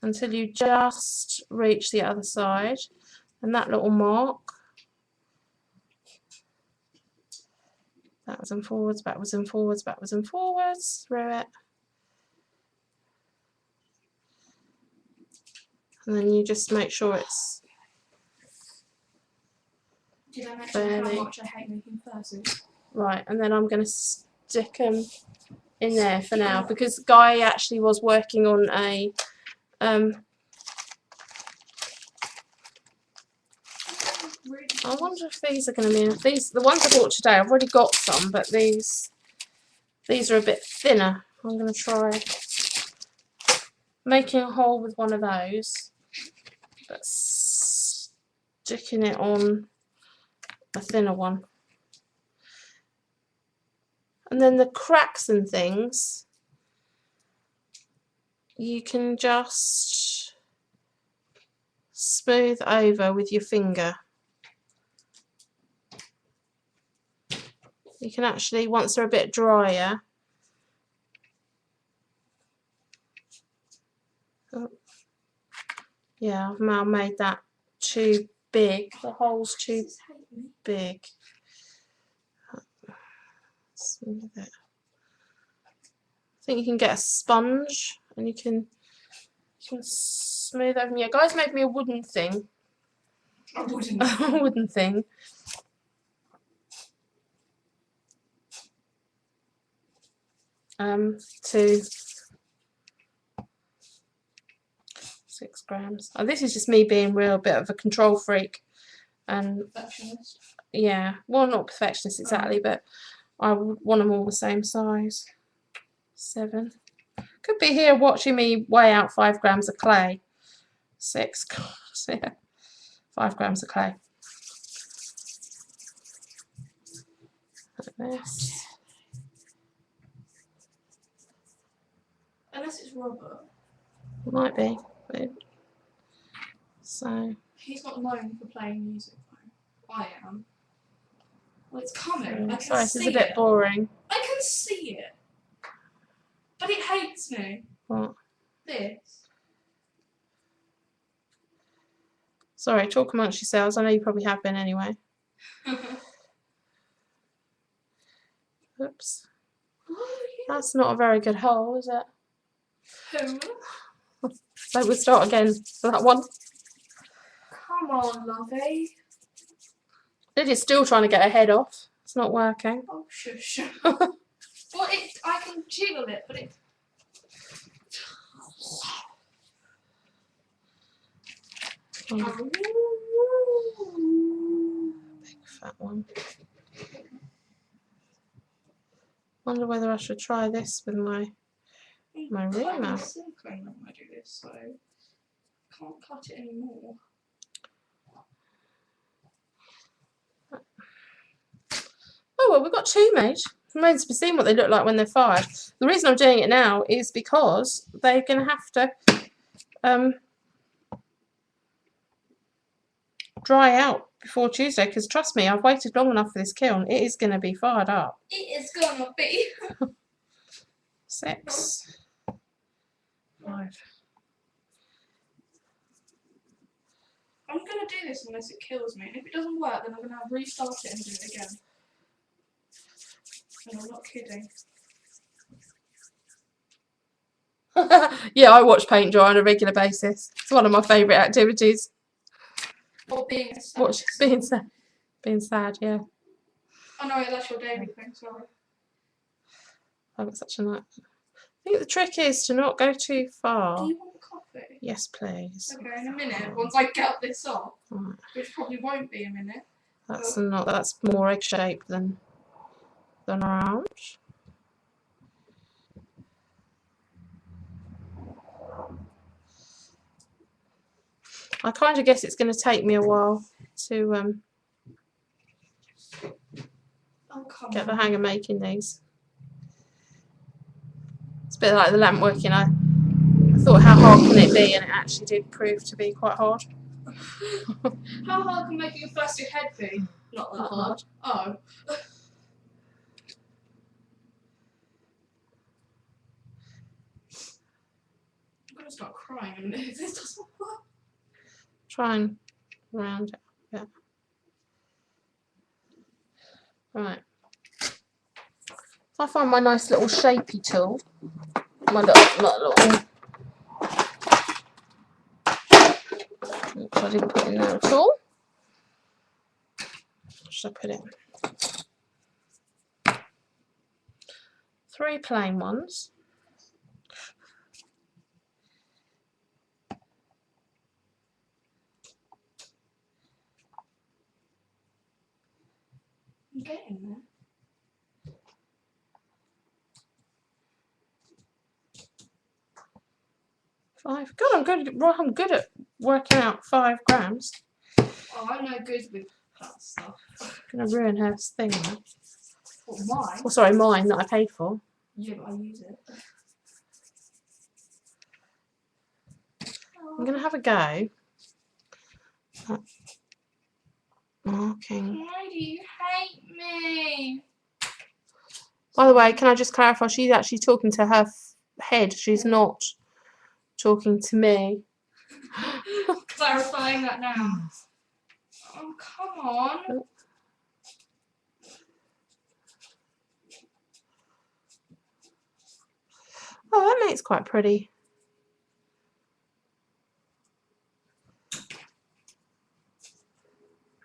until you just reach the other side, and that little mark. Backwards and forwards through it. And then you just make sure it's Did I mention how much I hate making purses? right, and then I'm going to stick them in there for now because Guy actually was working on a I wonder if these are going to be the ones I bought today. I've already got some, but these are a bit thinner. I'm going to try making a hole with one of those, but sticking it on a thinner one. And then the cracks and things, you can just smooth over with your finger. You can actually, once they're a bit drier, yeah, I've now made that too big. The hole's too big. Smooth it. I think you can get a sponge and you can smooth over. Yeah, Guys made me a wooden thing. A wooden thing. To 6 grams. Oh, this is just me being real bit of a control freak, and perfectionist. Yeah, well, not perfectionist exactly, but I want them all the same size. 7. Could be here watching me weigh out 5 grams of clay. 6. Yeah. 5 grams of clay. Like this. Unless it's rubber. Might be. So. He's not known for playing music though. I am. Well, it's coming. I can Sorry, this see is a bit it. boring. I can see it. But it hates me. What? This. Sorry, talk amongst yourselves. I know you probably have been anyway. Oops. That's not a very good hole, is it? Who? So we'll start again for that one. Come on, lovey. Lydia's still trying to get her head off. It's not working. Oh, shush. Well, I can jiggle it, but it. Big fat one. Wonder whether I should try this with my reamer. I'm silicone when I do this, so I can't cut it anymore. Oh well, we've got two made. Remains to be seen what they look like when they're fired. The reason I'm doing it now is because they're going to have to dry out before Tuesday. Because trust me, I've waited long enough for this kiln. It is going to be fired up. It is gonna be. 6, 5. I'm gonna do this unless it kills me, and if it doesn't work, then I'm gonna restart it and do it again. And I'm not kidding. Yeah, I watch paint dry on a regular basis. It's one of my favourite activities. Or being sad. Watch being sad. Being sad, yeah. Oh no, that's your daily thing, sorry. I've got such a night. I think the trick is to not go too far. Do you want coffee? Yes, please. Okay, in a minute, once I get this off, Right. which probably won't be a minute. That's not. That's more egg shaped than round. I kind of guess it's going to take me a while to get the hang of making these. It's a bit like the lamp working. I thought, how hard can it be, and it actually did prove to be quite hard. How hard can making a plastic head be? Not that hard. Oh. I'm gonna start crying in a minute if this doesn't work. Try and round it. Yeah. Right. If I find my nice little shapey tool, my little. Oops, I didn't put it in there at all. What should I put it in? 3 plain ones. I'm getting there. God, I'm good. Well, I'm good at working out 5 grams. Oh, I'm no good with that stuff. I'm gonna ruin her thing now. What, mine? Oh, sorry, mine that I paid for. Yeah, but I use it. I'm gonna have a go at marking. Why do you hate me? By the way, can I just clarify? She's actually talking to her head. She's not talking to me. Clarifying that now. Oh, come on. Oh, that makes quite pretty.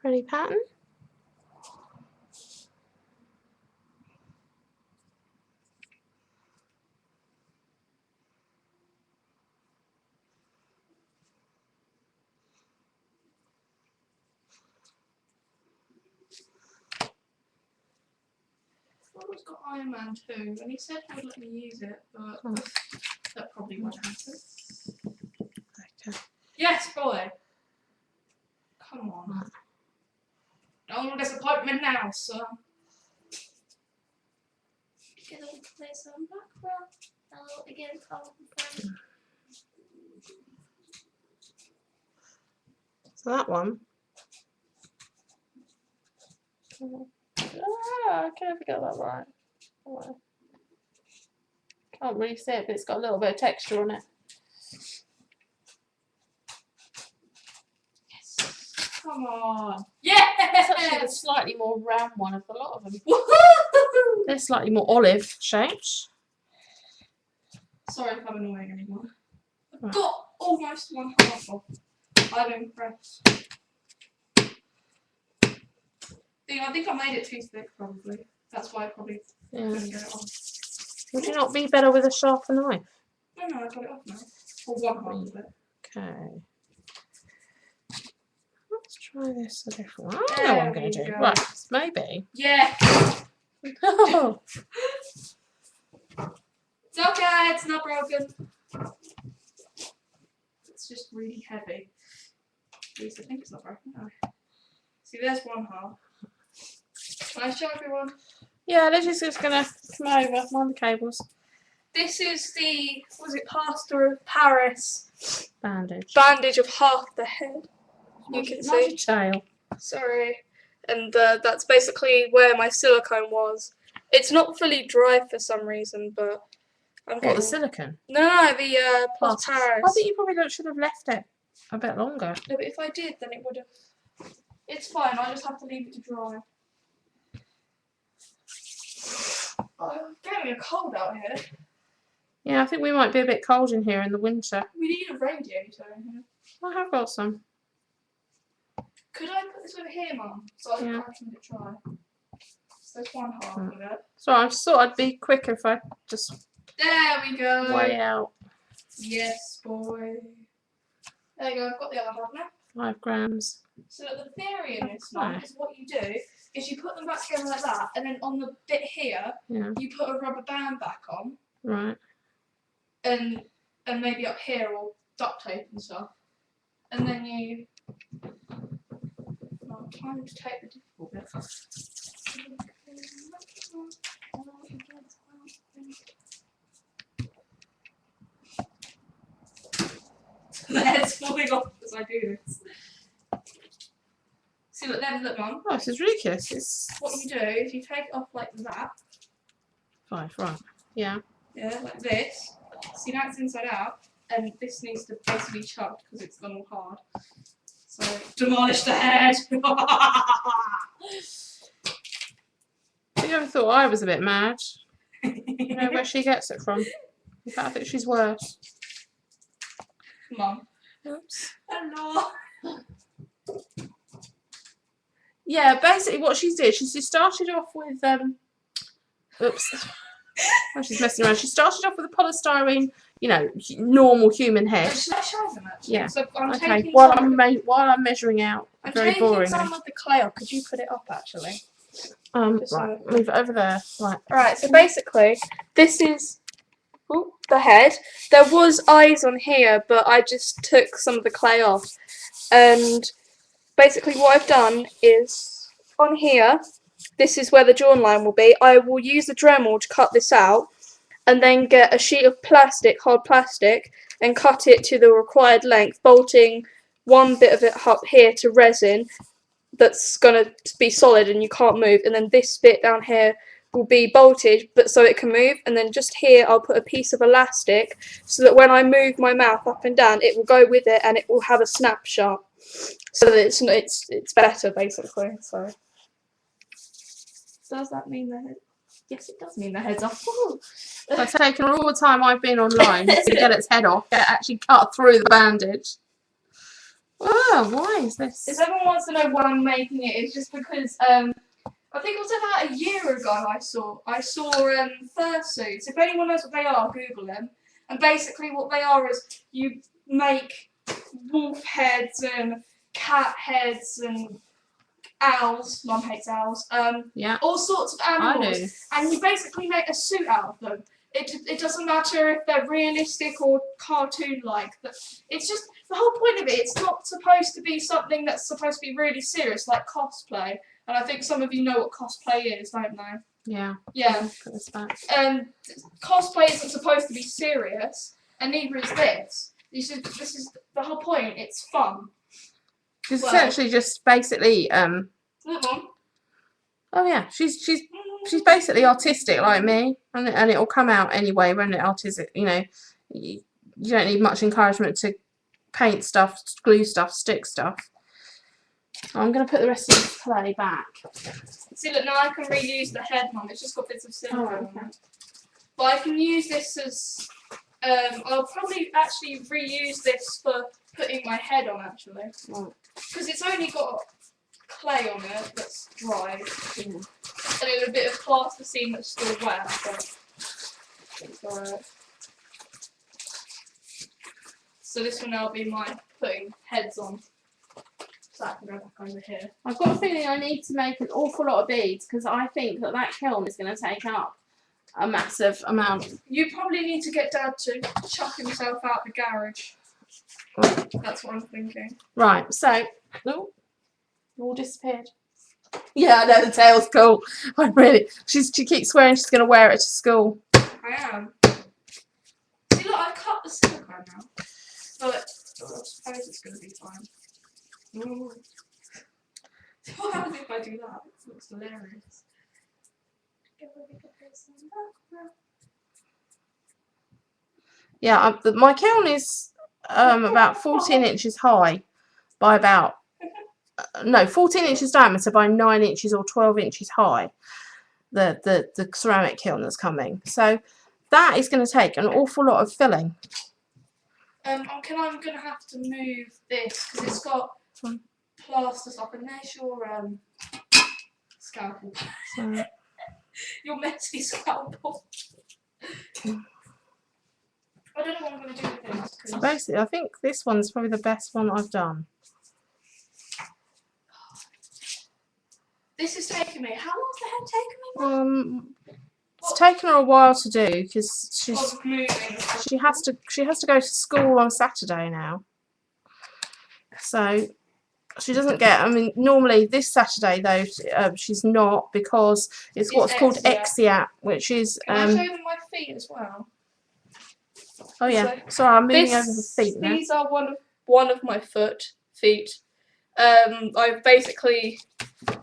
Pretty pattern. I've got Iron Man 2, and he said he would let me use it, but that probably won't happen. Okay. Yes, boy! Come on. No disappointment now, son. Get over to play some background. Hello again, So that one. I can never get that right. Oh, can't really see it, but it's got a little bit of texture on it. Yes. Come on. It's actually the Yes. slightly more round one of a lot of them. Woohoo! They're slightly more olive shaped. Sorry if I'm annoying anyone. I've Right. got almost 1/2 off. I'm impressed. I think I made it too thick, probably. That's why I probably Yeah. couldn't get it off. Would you not be better with a sharper knife? No, I got it off now. Or 1/2 of it. Okay. Let's try this a different one. I know what There I'm going to we do. go. Right, maybe. Yeah. Oh, It's okay, it's not broken. It's just really heavy. At least I think it's not broken. Oh. See, there's 1/2. Can I show everyone? yeah, Lizzie's just going to come over, mind the cables. This is the, was it Plaster of Paris Bandage. bandage of half the head. You can Not your see. tail. Sorry. And that's basically where my silicone was. It's not fully dry for some reason, but I'm What, getting... the silicone? No, the Plaster of Paris. I think you probably should have left it a bit longer. No, but if I did, then it would have... It's fine, I just have to leave it to dry. Oh, it's getting a cold out here. Yeah, I think we might be a bit cold in here in the winter. We need a radiator in here. I have got some. Could I put this over here, Mum? So I Yeah. can let it dry. So there's 1/2 of it. So I just thought I'd be quicker if I just There we go. weigh out Yes, boy. There you go, I've got the other half now. 5 grams. So the theory in this one Okay. is what you do is you put them back together like that, and then on the bit here, Yeah, you put a rubber band back on, right. and maybe up here or duct tape and stuff, and then you. No, I'm trying to take the difficult bit. The head's falling off as I do this. See, look, look, Mum. Oh, this is ridiculous. It's What you do is you take it off like that. 5, right. Yeah. Yeah, like this. See, now it's inside out, and this needs to basically chucked because it's gone all hard. So, demolish the head! You ever thought I was a bit mad? You know where she gets it from? In fact, I think she's worse. Mum. Oops. Hello! Yeah, basically what she did, she started off with oops. Oh, she's messing around. She started off with a polystyrene, you know, normal human head. Should I show them actually? Yeah. So I'm Okay. taking While some, I'm measuring out I'm very taking boringly. some of the clay off. Could you put it up actually? Just Right, move it over there. Right. Right, so basically, this is the head. There was eyes on here, but I just took some of the clay off. And basically what I've done is, on here, this is where the jaw line will be. I will use a Dremel to cut this out, and then get a sheet of plastic, hard plastic, and cut it to the required length, bolting one bit of it up here to resin, that's going to be solid and you can't move, and then this bit down here will be bolted but so it can move, and then just here I'll put a piece of elastic so that when I move my mouth up and down it will go with it and it will have a snapshot so that it's better basically. So does that mean the head? Yes, it does mean the head's off. I've taken all the time I've been online to get its head off, get it actually cut through the bandage. Oh, why is this? If everyone wants to know why I'm making it, it's just because I think it was about a year ago I saw fursuits. If anyone knows what they are, Google them. And basically what they are is you make wolf heads and cat heads and owls. Mum hates owls. Yeah. All sorts of I animals. do. And you basically make a suit out of them. It doesn't matter if they're realistic or cartoon-like. It's just the whole point of it. It's not supposed to be something that's supposed to be really serious, like cosplay. And I think some of you know what cosplay is, don't they? Yeah. Yeah. Put this back. Cosplay isn't supposed to be serious, and neither is this. This is the whole point. It's fun. She's Well- essentially just basically Come on. oh yeah, she's basically autistic like me, and it'll come out anyway when it autistic. You know, you don't need much encouragement to paint stuff, glue stuff, stick stuff. I'm going to put the rest of this clay back. See, look, now I can reuse the head, Mum. It's just got bits of silicone on it. But I can use this as. I'll probably actually reuse this for putting my head on, actually. Because it's only got clay on it that's dry. Yeah. And then a bit of plasticine that's still wet. But it's alright. So this will now be my putting heads on. So I can go back over here. I've got a feeling I need to make an awful lot of beads because I think that kiln is going to take up a massive amount. You probably need to get Dad to chuck himself out the garage. That's what I'm thinking. Right, so oh, all disappeared. Yeah, I know the tail's cool. I really. She keeps swearing she's going to wear it to school. I am. See, look, I've cut the silicone now. But I suppose it's going to be fine. Ooh. What happens if I do that? It looks hilarious. Yeah, my kiln is about 14 inches high by about no 14 inches diameter by 9 inches or 12 inches high. The ceramic kiln that's coming, so that is going to take an awful lot of filling. I'm going to have to move this because it's got plaster stuff, and there's your scalpel. So, Your messy scalpel. I don't know what I'm going to do with this. so basically, I think this one's probably the best one I've done. This is taking me. How long's the head taking me? It's taken her a while to do because Of moving. she has to go to school on Saturday now. So she doesn't get. I mean, normally this Saturday though she's not because it's what's called Exeat, which is. Can I show them my feet as well? Oh yeah, sorry, I'm moving over the feet now. These are one of my feet. I've basically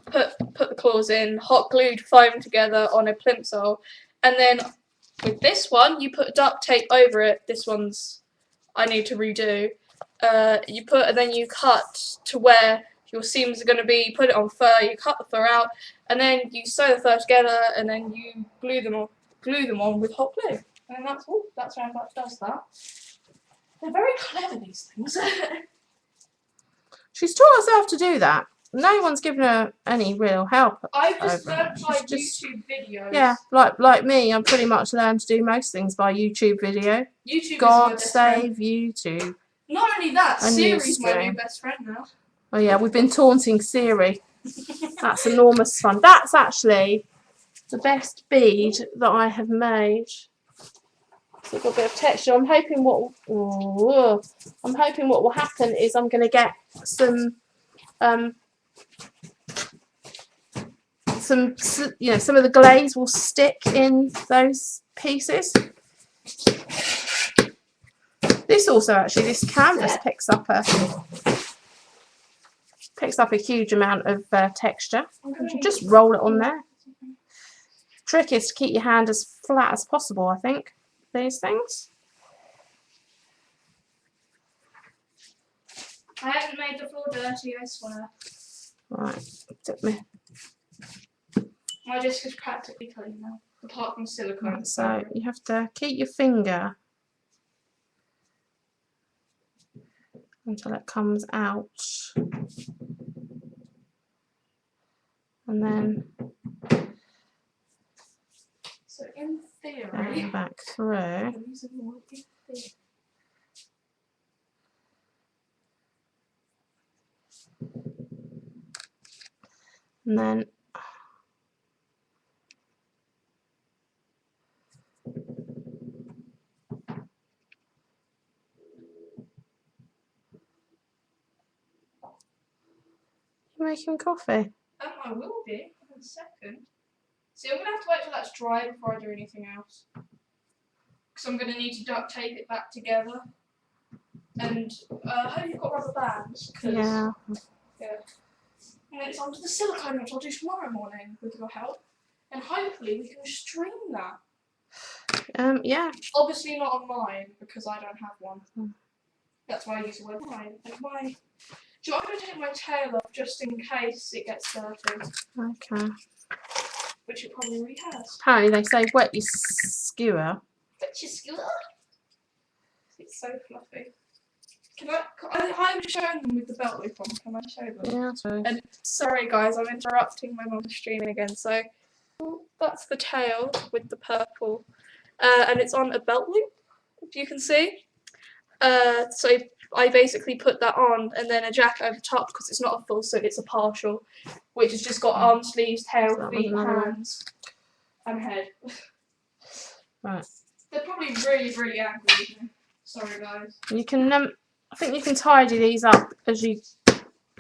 put the claws in, hot glued 5 of them together on a plimsoll, and then with this one you put duct tape over it. This one's I need to redo. And then you cut to where your seams are going to be. You put it on fur. You cut the fur out, and then you sew the fur together, and then you glue them on with hot glue. And that's how much does that. They're very clever, these things. She's taught herself to do that. No one's given her any real help. I've just over learned it. by She's just- YouTube videos. Yeah, like me, I'm pretty much learned to do most things by YouTube video. YouTube God is my best friend. save YouTube. Not only that, A Siri's my Ustream. new best friend now. Oh yeah, we've been taunting Siri. That's enormous fun. That's actually the best bead that I have made. So it's got a bit of texture. I'm hoping what will happen is I'm going to get some some of the glaze will stick in those pieces. This canvas picks up a huge amount of texture. You should just roll it on there. Trick is to keep your hand as flat as possible, I think. These things. I haven't made the floor dirty, I swear. Right. My disc is practically clean now, apart from silicone. So you have to keep your finger until it comes out, and then So in theory, going back through. I'm using more in theory. And then you're making coffee. I will be in a second. See, I'm going to have to wait till that's dry before I do anything else. Because I'm going to need to duct tape it back together. And I hope you've got rubber bands. 'Cause Yeah. Yeah. And then it's onto the silicone, which I'll do tomorrow morning with your help. And hopefully we can stream that. Yeah. Obviously not on mine, because I don't have one. Hmm. That's why I use the word mine. And mine. Do you want me to take my tail off just in case it gets dirty? Okay. Which it probably already has. Apparently they say wet your skewer. But you skewer. It's so fluffy. I'm showing them with the belt loop on. Can I show them? Yeah, I suppose. And sorry guys, I'm interrupting my mum's streaming again. So that's the tail with the purple, and it's on a belt loop, if you can see. So I basically put that on, and then a jacket over top because it's not a full suit, it's a partial, which has just got arm sleeves, tail, So that was feet, another one. hands, and head. Right. They're probably really, really angry with me. Sorry guys. You can I think you can tidy these up as you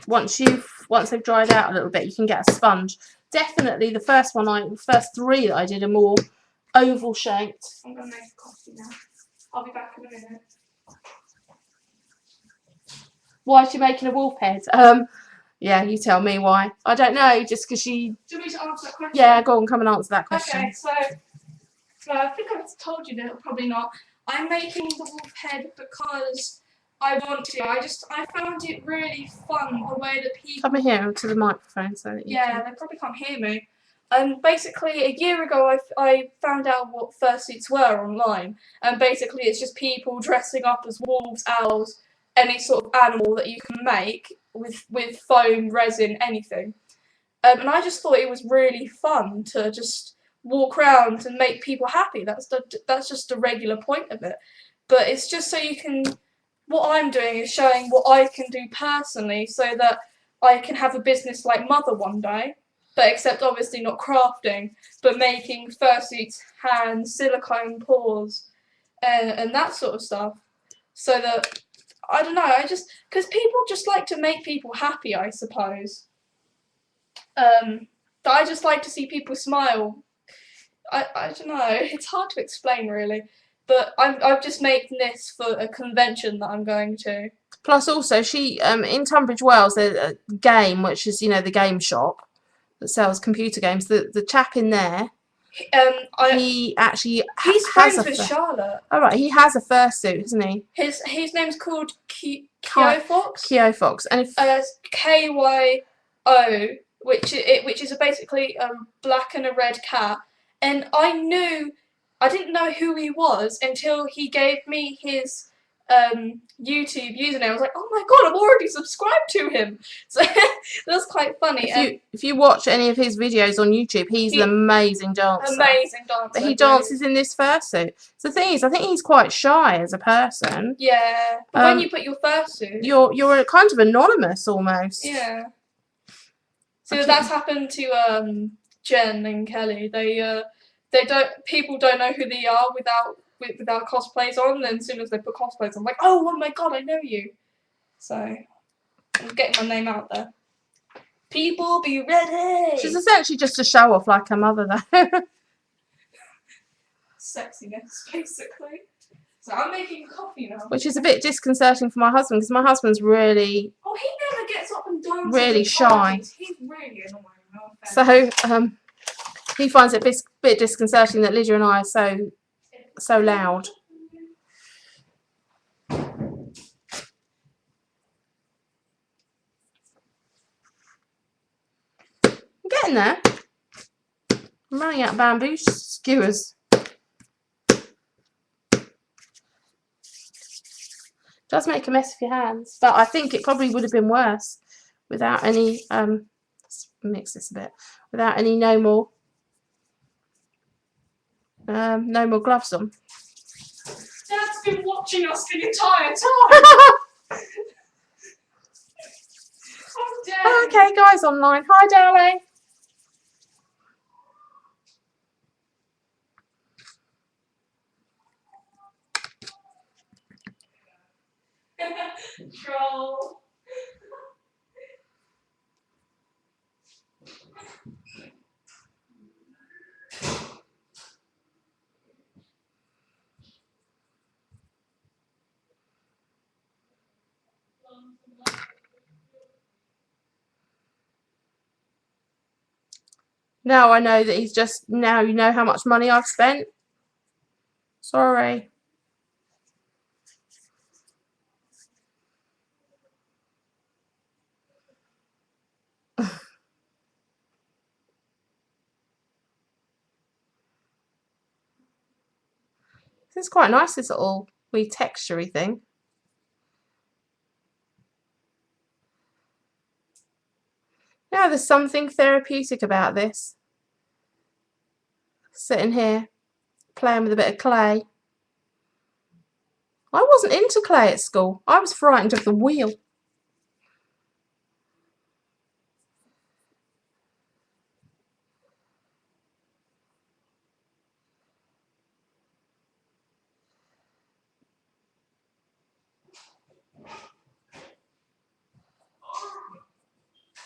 once they've dried out a little bit. You can get a sponge. Definitely the first three that I did are more oval shaped. I'm gonna make a coffee now. I'll be back in a minute. Why is she making a wolf head? Yeah, you tell me why. I don't know. Just because she. Do you want me to answer that question? Yeah, go on, come and answer that question. Okay, so I think I've told you that, probably not. I'm making the wolf head because I want to. I found it really fun the way that people. Come here to the microphone so that you Yeah, they probably can't hear me. Basically, a year ago, I found out what fursuits were online, and basically, it's just people dressing up as wolves, owls, any sort of animal that you can make with foam, resin, anything. And I just thought it was really fun to just walk around and make people happy. That's just the regular point of it. But it's just so you can. What I'm doing is showing what I can do personally, so that I can have a business like Mother one day, but except obviously not crafting, but making fursuits, hands, silicone paws, and that sort of stuff. So that I don't know. Because people just like to make people happy, I suppose. But I just like to see people smile. I don't know. It's hard to explain really, but I'm just making this for a convention that I'm going to. Plus, also, she in Tunbridge Wells, there's a game which is the game shop that sells computer games. The chap in there, he actually He's has friends a with Charlotte. all right, he has a fursuit, isn't he? His name's called Kyo Fox. Kyo Fox, and if KYO, which is basically a black and a red cat. And I didn't know who he was until he gave me his YouTube username. I was like, oh my god, I'm already subscribed to him. So that's quite funny. If you watch any of his videos on YouTube, he's an amazing dancer. Amazing dancer. But he dances in this fursuit. So the thing is, I think he's quite shy as a person. Yeah. But when you put your fursuit, you're kind of anonymous almost. Yeah. So that's happened to Jen and Kelly. People don't know who they are without cosplays on. Then as soon as they put cosplays on, like, oh my god, I know you. So I'm getting my name out there. People, be ready. She's essentially just a show off like her mother, though. Sexiness, basically. So I'm making coffee now. Which is a bit disconcerting for my husband, because my husband's really. Oh, he never gets up and dances. Really shy. He's really annoying. So he finds it a bit disconcerting that Lydia and I are so loud. I'm getting there. I'm running out of bamboo skewers. Does make a mess of your hands, but I think it probably would have been worse without any. Let's mix this a bit. Without any no more gloves on. Dad's been watching us the entire time. Oh, Dad. Okay, guys online. Hi, darling. Troll. Now I know that he's just, now you know how much money I've spent. Sorry. This is quite nice, this little wee texturey thing. Now there's something therapeutic about this. Sitting here, playing with a bit of clay. I wasn't into clay at school. I was frightened of the wheel.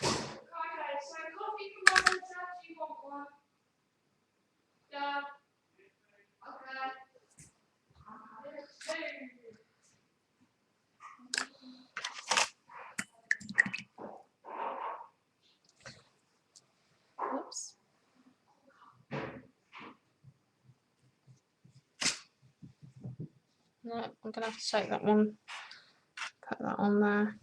Okay, so coffee from Mum and Dad, do you want one? Yeah. Okay. Oops. Right, I'm going to have to take that one, put that on there.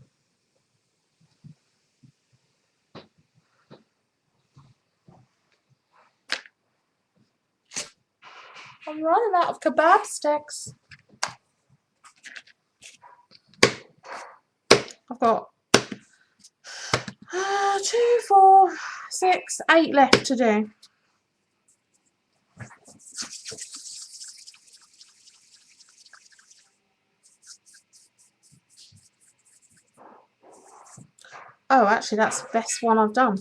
I'm running out of kebab sticks. I've got 2, 4, 6, 8 left to do. Oh, actually, that's the best one I've done.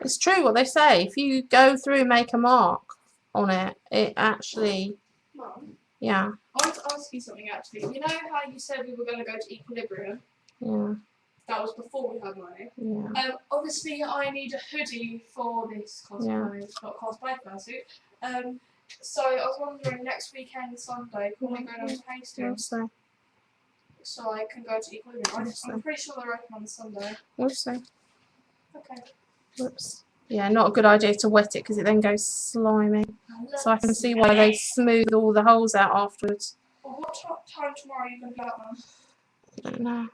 It's true what they say. If you go through and make a mark on it, it actually, Mum, yeah, I want to ask you something actually. You know how you said we were going to go to Equilibrium? yeah, That was before we had money. yeah. Obviously, I need a hoodie for this cosplay, not cosplay fursuit. So I was wondering, next weekend, Sunday, can we go down to Hastings We'll see. so I can go to Equilibrium? Yes, I'm pretty sure they're open on Sunday. We'll see. Okay. Whoops. Yeah, not a good idea to wet it because it then goes slimy. So I can see why they smooth all the holes out afterwards. Well, what time tomorrow are you going to go out, Mum? I don't know.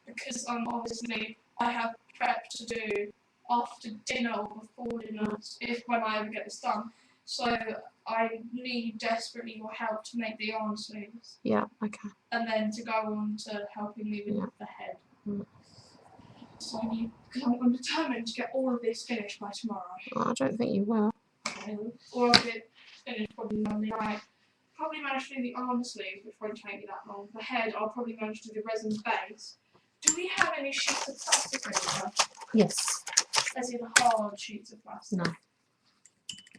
Because obviously I have prep to do after dinner or before dinner if when I ever get this done. So I need desperately your help to make the arm sleeves Yeah, okay. and then to go on to helping me with Yeah. the head. Mm. So I'm determined to get all of this finished by tomorrow. Oh, I don't think you will. Or I'll get it finished probably Monday night. Probably manage to do the arm sleeves, which won't take me that long. The head, I'll probably manage to do the resin base. Do we have any sheets of plastic anywhere? Yes. As in hard sheets of plastic? No.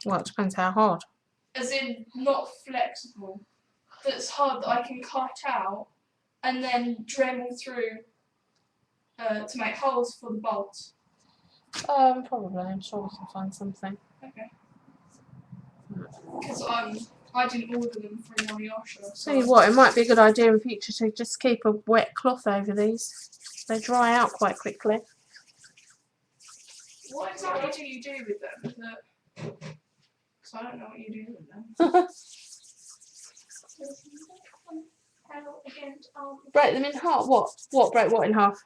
Well, it depends how hard. As in not flexible. That's hard that I can cut out and then Dremel through to make holes for the bolts. Probably. I'm sure we can find something. Okay. Because I didn't order them from Yasha. Tell you what, it might be a good idea in future to just keep a wet cloth over these. They dry out quite quickly. What exactly do you do with them? Because I don't know what you do with them. Break them in half? What? What? Break what in half?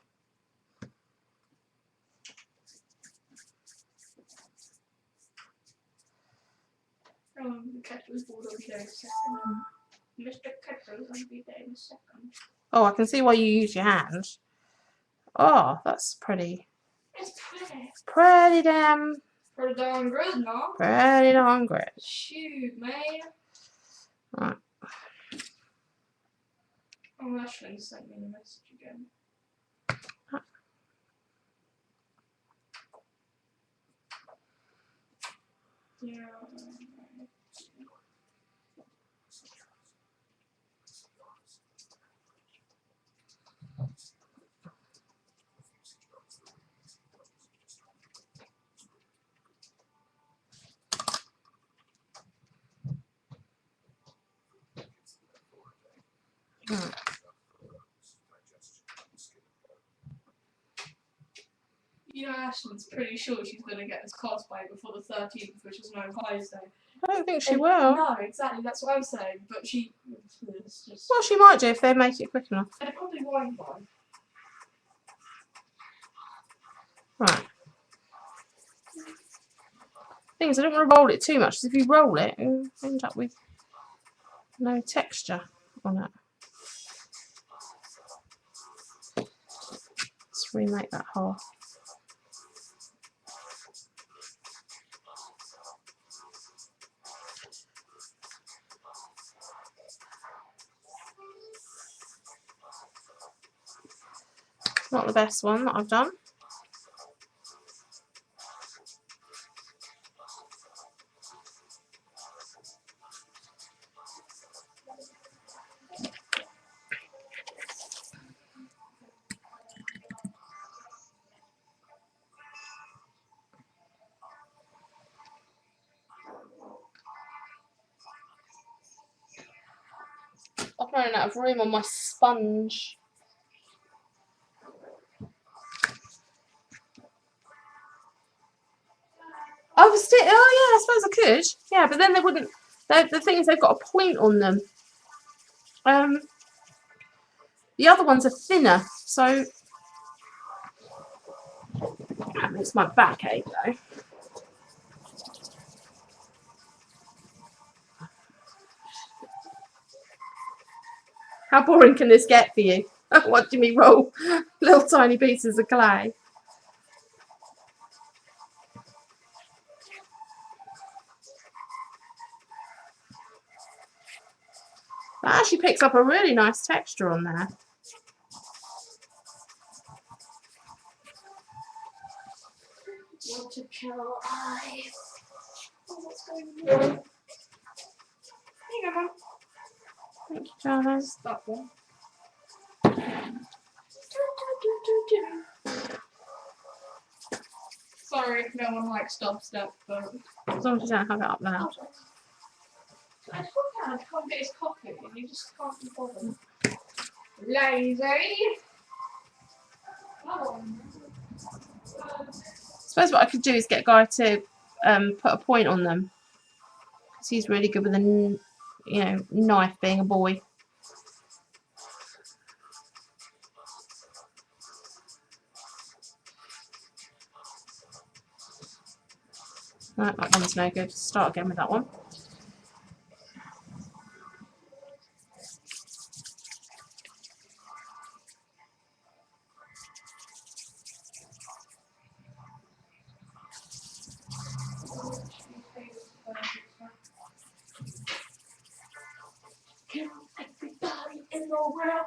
The kettle's board will be there in a second. Mr. Kettle will be there in a second. Oh, I can see why you use your hand. Oh, that's pretty. It's pretty. Pretty damn. Pretty darn good, no? Pretty darn good. Shoot, man. Right. Oh, Ashlyn sent me a message again. Yeah. Right. You know, Ashton's pretty sure she's going to get this cosplay before the 13th, which is no Pies Day. I don't think she will. No, exactly, that's what I'm saying. But she. It's just. Well, she might do if they make it quick enough. And probably won't buy. Right. Thing is, I don't want to roll it too much, because if you roll it, you end up with no texture on it. Let's remake that half. Not the best one that I've done. I'm running out of room on my sponge. Oh, yeah, I suppose I could. Yeah, but then they wouldn't. The thing is, they've got a point on them. The other ones are thinner, so that makes my back ache though. How boring can this get for you? Watching me roll little tiny pieces of clay. That actually picks up a really nice texture on there. Want to kill eyes. Oh, what's going on? Here you go, Mum. Thank you, darling. That one. Sorry if no one likes dubstep, but As long as you don't have it up there. I can't get his copy, and you just can't be bothered. Lazy. Oh. I suppose what I could do is get Guy to put a point on them, because he's really good with a knife, being a boy. No, that one's no good. Start again with that one. Kill everybody in the world.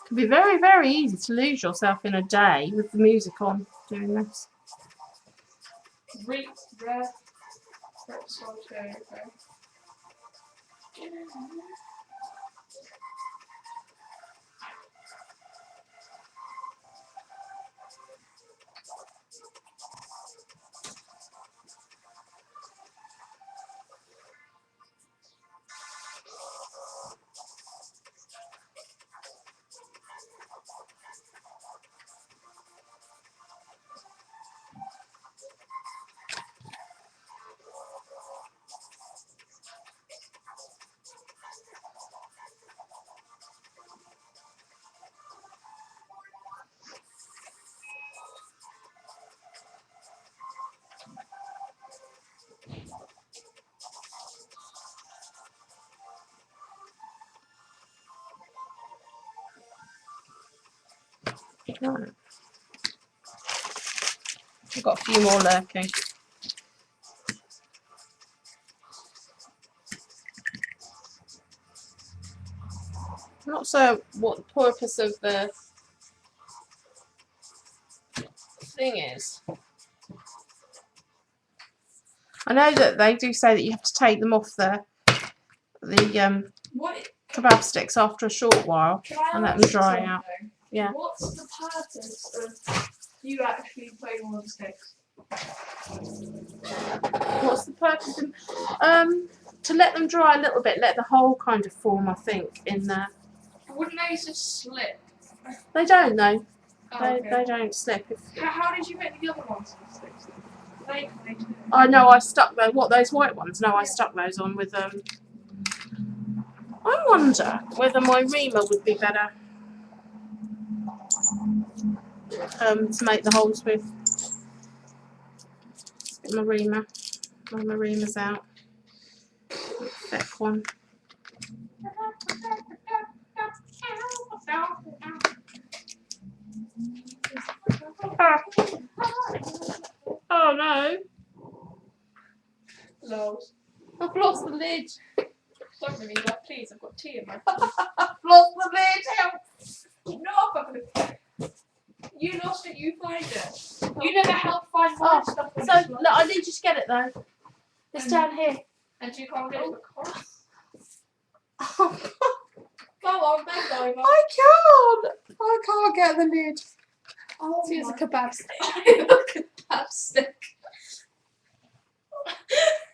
It can be very, very easy to lose yourself in a day with the music on doing this. Red. That's okay. Right. I've got a few more lurking. I'm not sure what the purpose of the thing is. I know that they do say that you have to take them off the What? kebab sticks after a short while and let them dry out. Yeah. What's the purpose of you actually putting on sticks? What's the purpose of to let them dry a little bit, let the hole kind of form, I think, in there. Wouldn't they just slip? They don't though. Oh, They okay. don't slip. How did you make the other ones slip? They do. Oh no, I stuck those. What, those white ones? No, I stuck those on with I wonder whether my reamer would be better to make the holes with. Let's get my reamer. My reamer's out. Thick one. Oh no! Lols. I've lost the lid. Don't really like, please, I've got tea in my I've lost the lid. Help! No, you lost it, you find it. You never help find my stuff. So look, I need you to get it though. It's down here. And you can't get it across. Oh, Go on, bend over. I can't get the lid. Oh, It's a kebab stick. Look at that stick.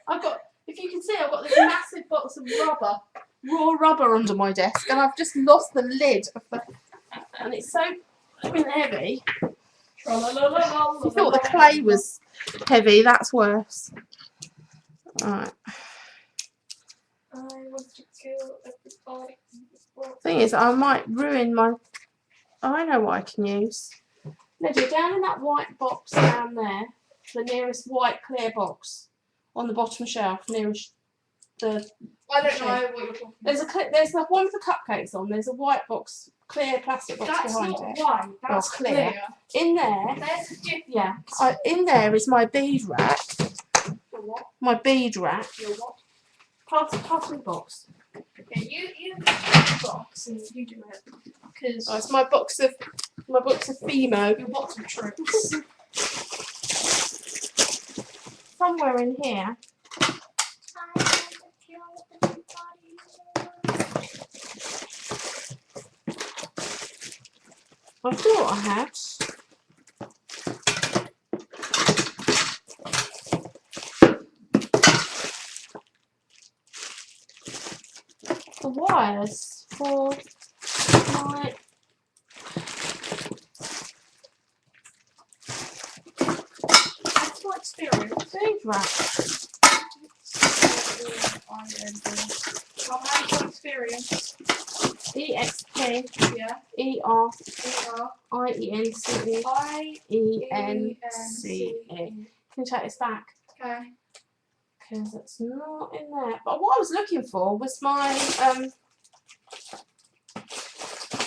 I've got, if you can see, I've got this massive box of rubber, raw rubber under my desk, and I've just lost the lid of the, and it's so heavy. If you thought the clay was heavy, that's worse. Alright. I want to kill everybody. Thing is, I might ruin my. Oh, I know what I can use. Lydia, down in that white box down there, the nearest white clear box on the bottom shelf, nearest the. I don't know what you're talking about. There's the one with the cupcakes on. There's a white box, clear plastic box That's behind not it. white, that's clear. clear. In there, There's a difference. yeah. In there is my bead rack. Your what? My bead rack. Your what? Pass me the box. Okay, you get the box and you do it. Because Oh, it's my box of Fimo. your box of tricks. Somewhere in here. I thought I had. The wires for my. That's what experience. Bead rack. How many experience? EXP Yeah. ERIENCE ENCE. Can you take this back? Okay. Because it's not in there. But what I was looking for was my I've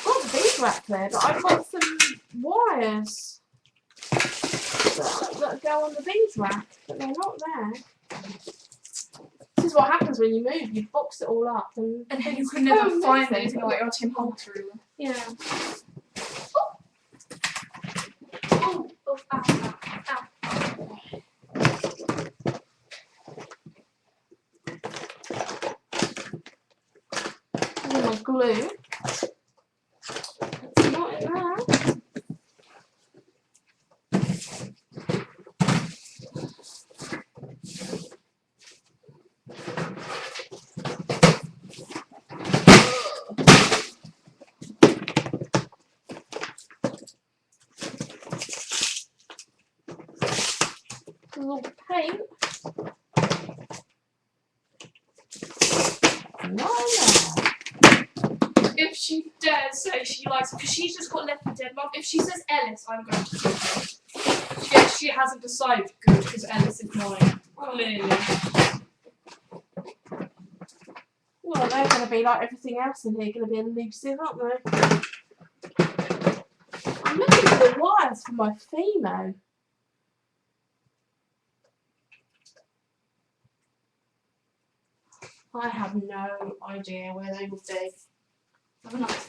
got the bead rack there, but I've got some wires that go on the bead rack, but they're not there. This is what happens when you move. You box it all up, and then you can never find anything like your Tim Holtz ruler. Yeah. Oh, ow, ow. And my glue. It's not in there. A little paint. No. If she dares say she likes it, because she's just got Left 4 Dead Mum. If she says Ellis, I'm going to kill her. Yeah, she hasn't decided good because Ellis is mine. Clearly. Well, they're going to be like everything else in here, going to be elusive, aren't they? I'm looking for the wires for my Fimo. I have no idea where they would be. Have a nice.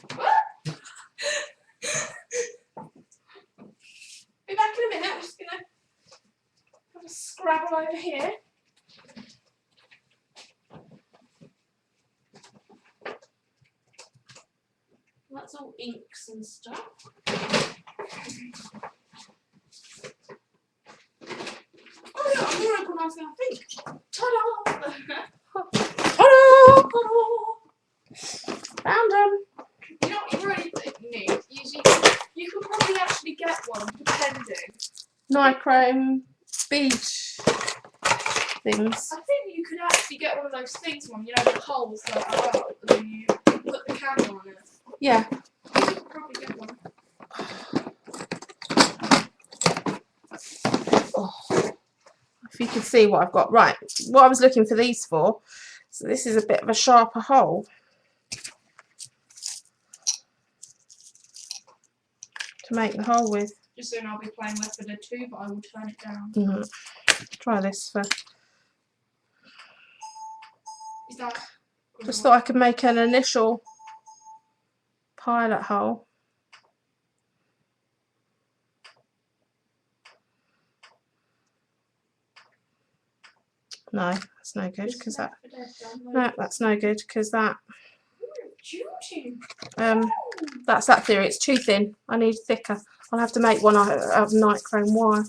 Be back in a minute. I'm just going to have a scrabble over here. That's all inks and stuff. organised than I think. Ta-da! Ta-da! Found them. You know what you really need? You could probably actually get one, depending. Nichrome beach things. I think you could actually get one of those things, Mum, you know, the holes that are out, and then you put the camera on it. Yeah. You could probably get one. Oh. If you could see what I've got. Right, what I was looking for these for. So this is a bit of a sharper hole. To make the hole with. Just soon I'll be playing Left 4 Dead 2, but I will turn it down. Try this for. Is that... Just thought I could make an initial pilot hole. No, that's no good because that. No, that's no good because that. That's that theory. It's too thin. I need thicker. I'll have to make one out of nichrome wire.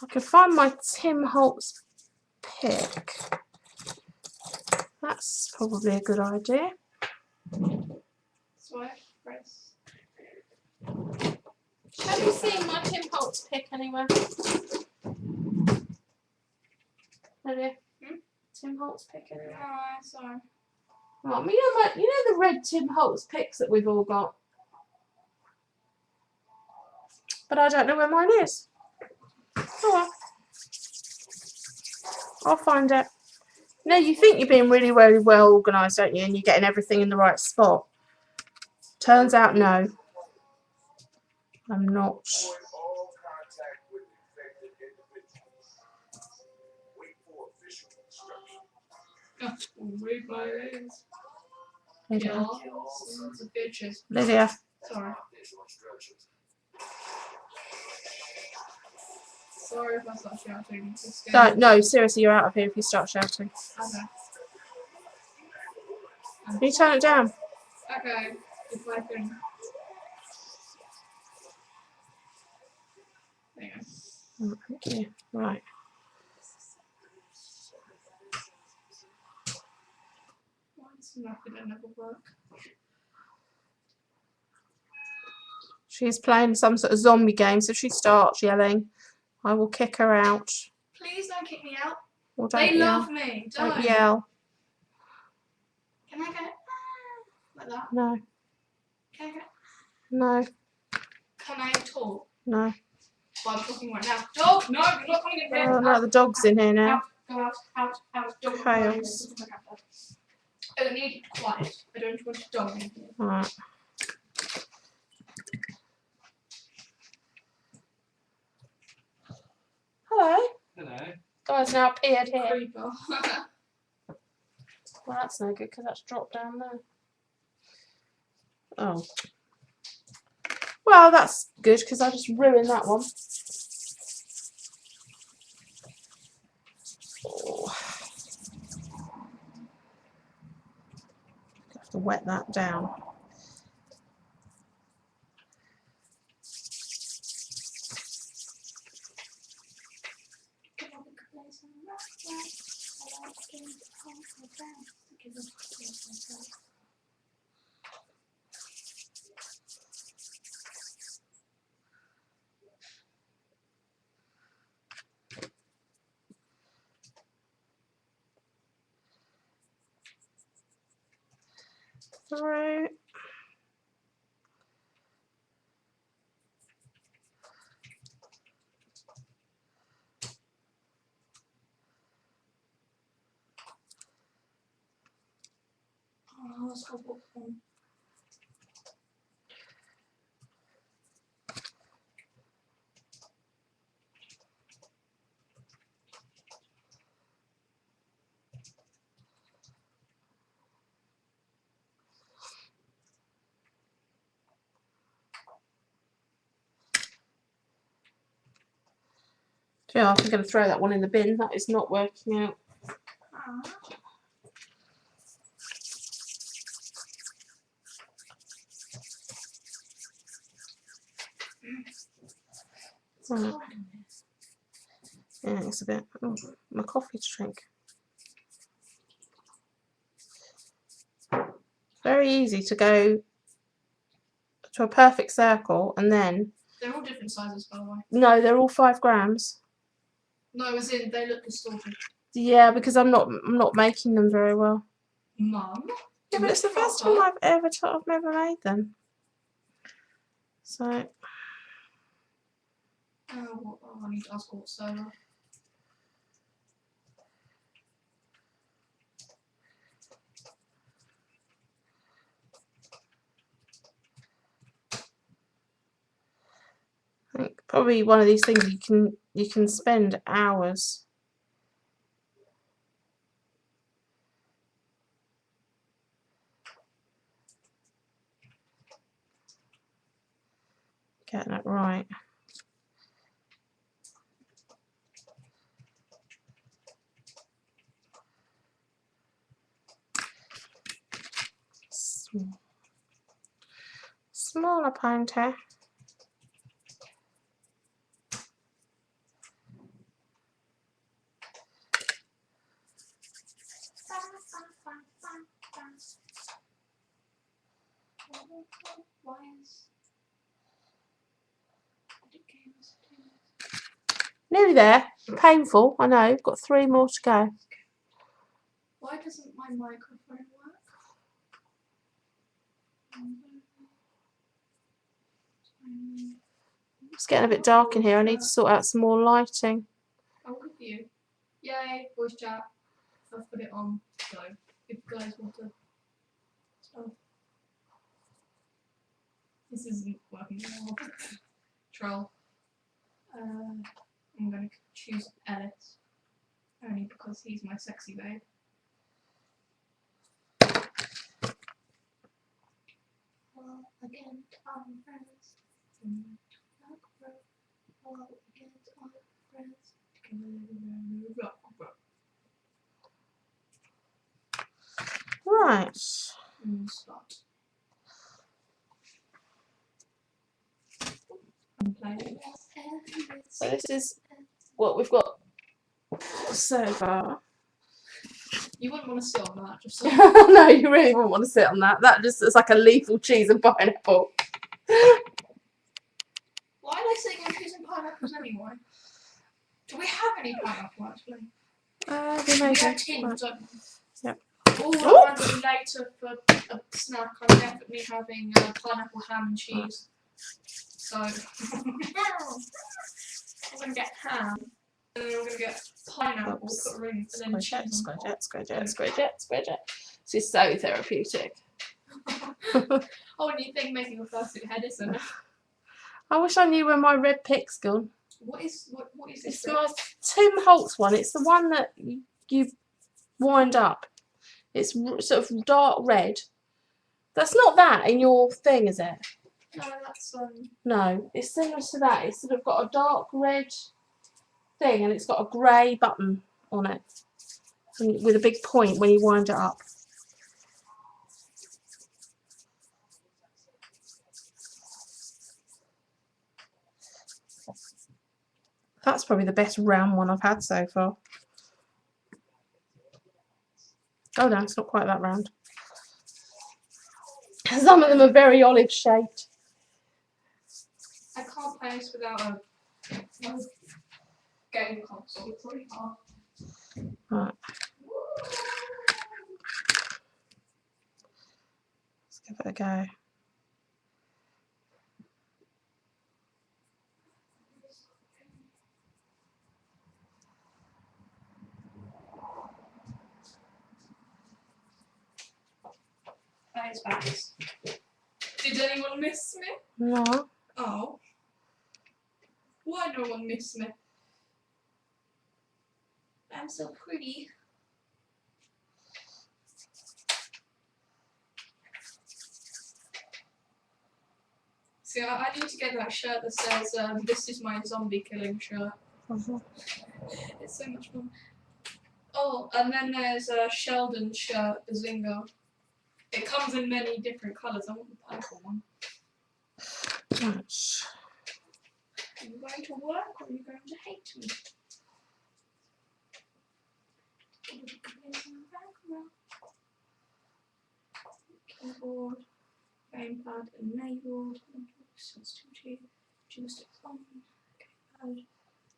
I can find my Tim Holtz pick. That's probably a good idea. Swipe, press. Have you seen my Tim Holtz pick anywhere? Have you? Tim Holtz pick anywhere? No, sorry. Oh, you know the red Tim Holtz picks that we've all got? But I don't know where mine is. Oh well. I'll find it. No, you think you're being really, really well organised, don't you? And you're getting everything in the right spot. Turns out, no. I'm not. Read my ears. Lydia. Sons of bitches. Lydia. Sorry. Sorry if I start shouting. It's scary. Don't, no, seriously, you're out of here if you start shouting. Okay. Can you turn it down? Okay. If I can. There you go. Oh, thank you. Right. Why is nothing that never work? She's playing some sort of zombie game, so if she starts yelling, I will kick her out. Please don't kick me out. Or don't They yell. love me. Don't yell. Can I go like that? No. Can I go? No. Can I talk? No. Well, I'm talking right now. Dog! No, you're not coming in here. Oh no, the dog's in here now. Out, go out. Dog. Chaos. I need quiet. I don't want a dog in here. Alright. Hello. Hello. Guy's now appeared here. Creeper. Well, that's no good because that's dropped down there. Oh. Well, that's good because I just ruined that one. Oh. Have to wet that down. Through. Oh, let's go book one. Yeah, I think I'm going to throw that one in the bin. That is not working out. Right. Yeah, it's a bit. Oh, my coffee to drink. Very easy to go to a perfect circle and then. They're all different sizes, by the way. No, they're all 5 grams. No, as in they look distorted. Yeah, because I'm not making them very well. Mum? Yeah, but it's the first time I've ever made them. So. Oh, I need to ask what server. I think probably one of these things you can spend hours. Getting it right. Smaller pointer. Nearly there. Painful, I know. Got 3 more to go. Why doesn't my microphone work? It's getting a bit dark in here. I need to sort out some more lighting. I'm with you. Yay, voice chat. I've put it on, so if you guys want to. Oh. This isn't working anymore. Troll. I'm going to choose Ellis. Only because he's my sexy babe. Well, again, I'm friends. Well, again, I'm friends. Right. Start. So this is what we've got so far. You wouldn't want to sit on that, just so. No, you really wouldn't want to sit on that. That just looks like a lethal cheese and pineapple. Why are they sitting on cheese and pineapples anyway? Do we have any pineapple actually? We have tins, don't we? Yep. Oh, I might later for a snack. I'm definitely having pineapple ham and cheese. So I'm gonna get ham, and then I'm gonna get pineapple, put a ring, and then cheese. Squidge it. This is so therapeutic. Oh, and you think making a fursuit head, isn't it? I wish I knew where my red pick's gone. What is this? It's my Tim Holtz one. It's the one that you wind up. It's sort of dark red. That's not that in your thing, is it? No, that's No, it's similar to that. It's sort of got a dark red thing, and it's got a grey button on it, with a big point when you wind it up. That's probably the best round one I've had so far. Oh no, it's not quite that round. Some of them are very olive shaped. I can't play this without a game console. It's really hard. Right. Let's give it a go. That is bad. Did anyone miss me? No. Oh. Why no one missed me? I'm so pretty. See, I need to get that shirt that says, "This is my zombie killing shirt." It's so much fun. Oh, and then there's a Sheldon shirt, Bazinga. It comes in many different colours. I want the purple one. Right. you going to work or are you going to hate me? Keyboard, gamepad enabled, sensitivity, joysticks on, gamepad.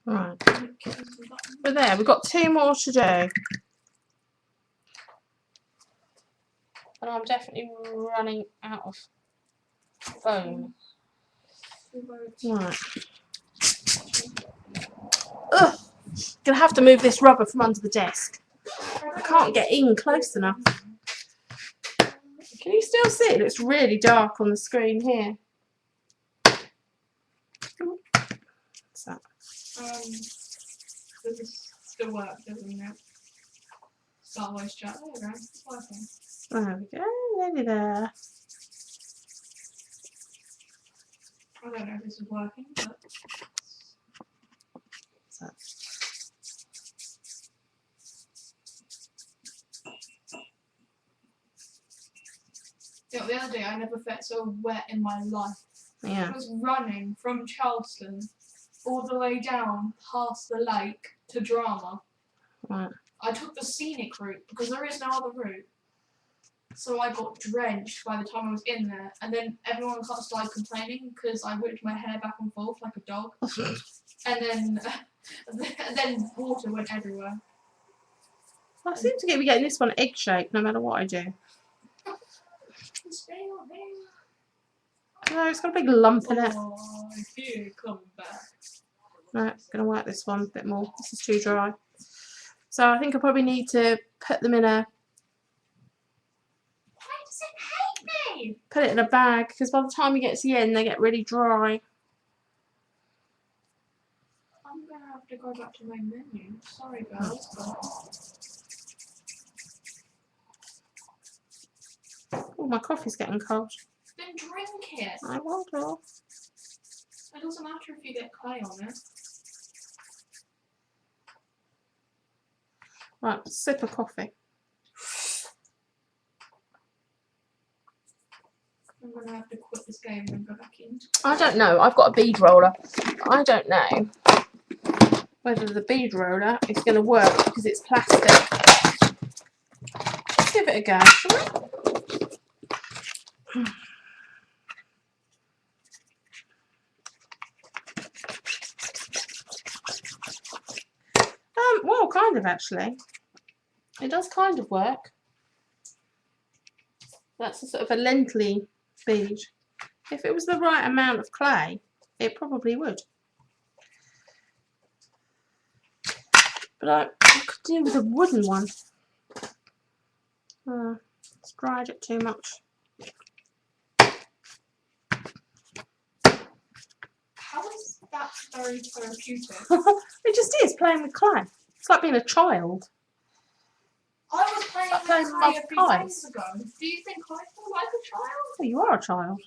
Right. Keys and buttons. But there, we've got 2 more to do. And I'm definitely running out of foam. Right. Ugh! Gonna have to move this rubber from under the desk. I can't get in close enough. Can you still see it? It's really dark on the screen here. What's that? Does this still work, doesn't it? Start voice chat. There we go. It's working. There we go. Nearly there. I don't know if this is working, but What's that? you know, the other day I never felt so wet in my life. Yeah. I was running from Charleston all the way down past the lake to Drama. Right. I took the scenic route because there is no other route. So I got drenched by the time I was in there, and then everyone started complaining because I whipped my hair back and forth like a dog, and then water went everywhere. I seem to be getting this one egg shaped no matter what I do. Stay on there. No, it's got a big lump in it. Oh, here, come back. Right, gonna work this one a bit more. This is too dry. So I think I probably need to put them in a Why does it hate me? put it in a bag because by the time you get to the end they get really dry. I'm gonna have to go back to my menu. Sorry, girls, but Oh, my coffee's getting cold. then drink it. I will do. It doesn't matter if you get clay on it. Right, sip of coffee. I'm gonna have to quit this game and go back in. I don't know. I've got a bead roller. I don't know whether the bead roller is going to work because it's plastic. Let's give it a go, shall we? Well, kind of actually. It does kind of work. That's a sort of a lengthy bead. If it was the right amount of clay, it probably would. But I could do with a wooden one. It's dried it too much. How is that very therapeutic? It just is playing with clay. It's like being a child. I was playing Like playing with clay a with few pies. days ago. Do you think I feel like a child? Well, you are a child.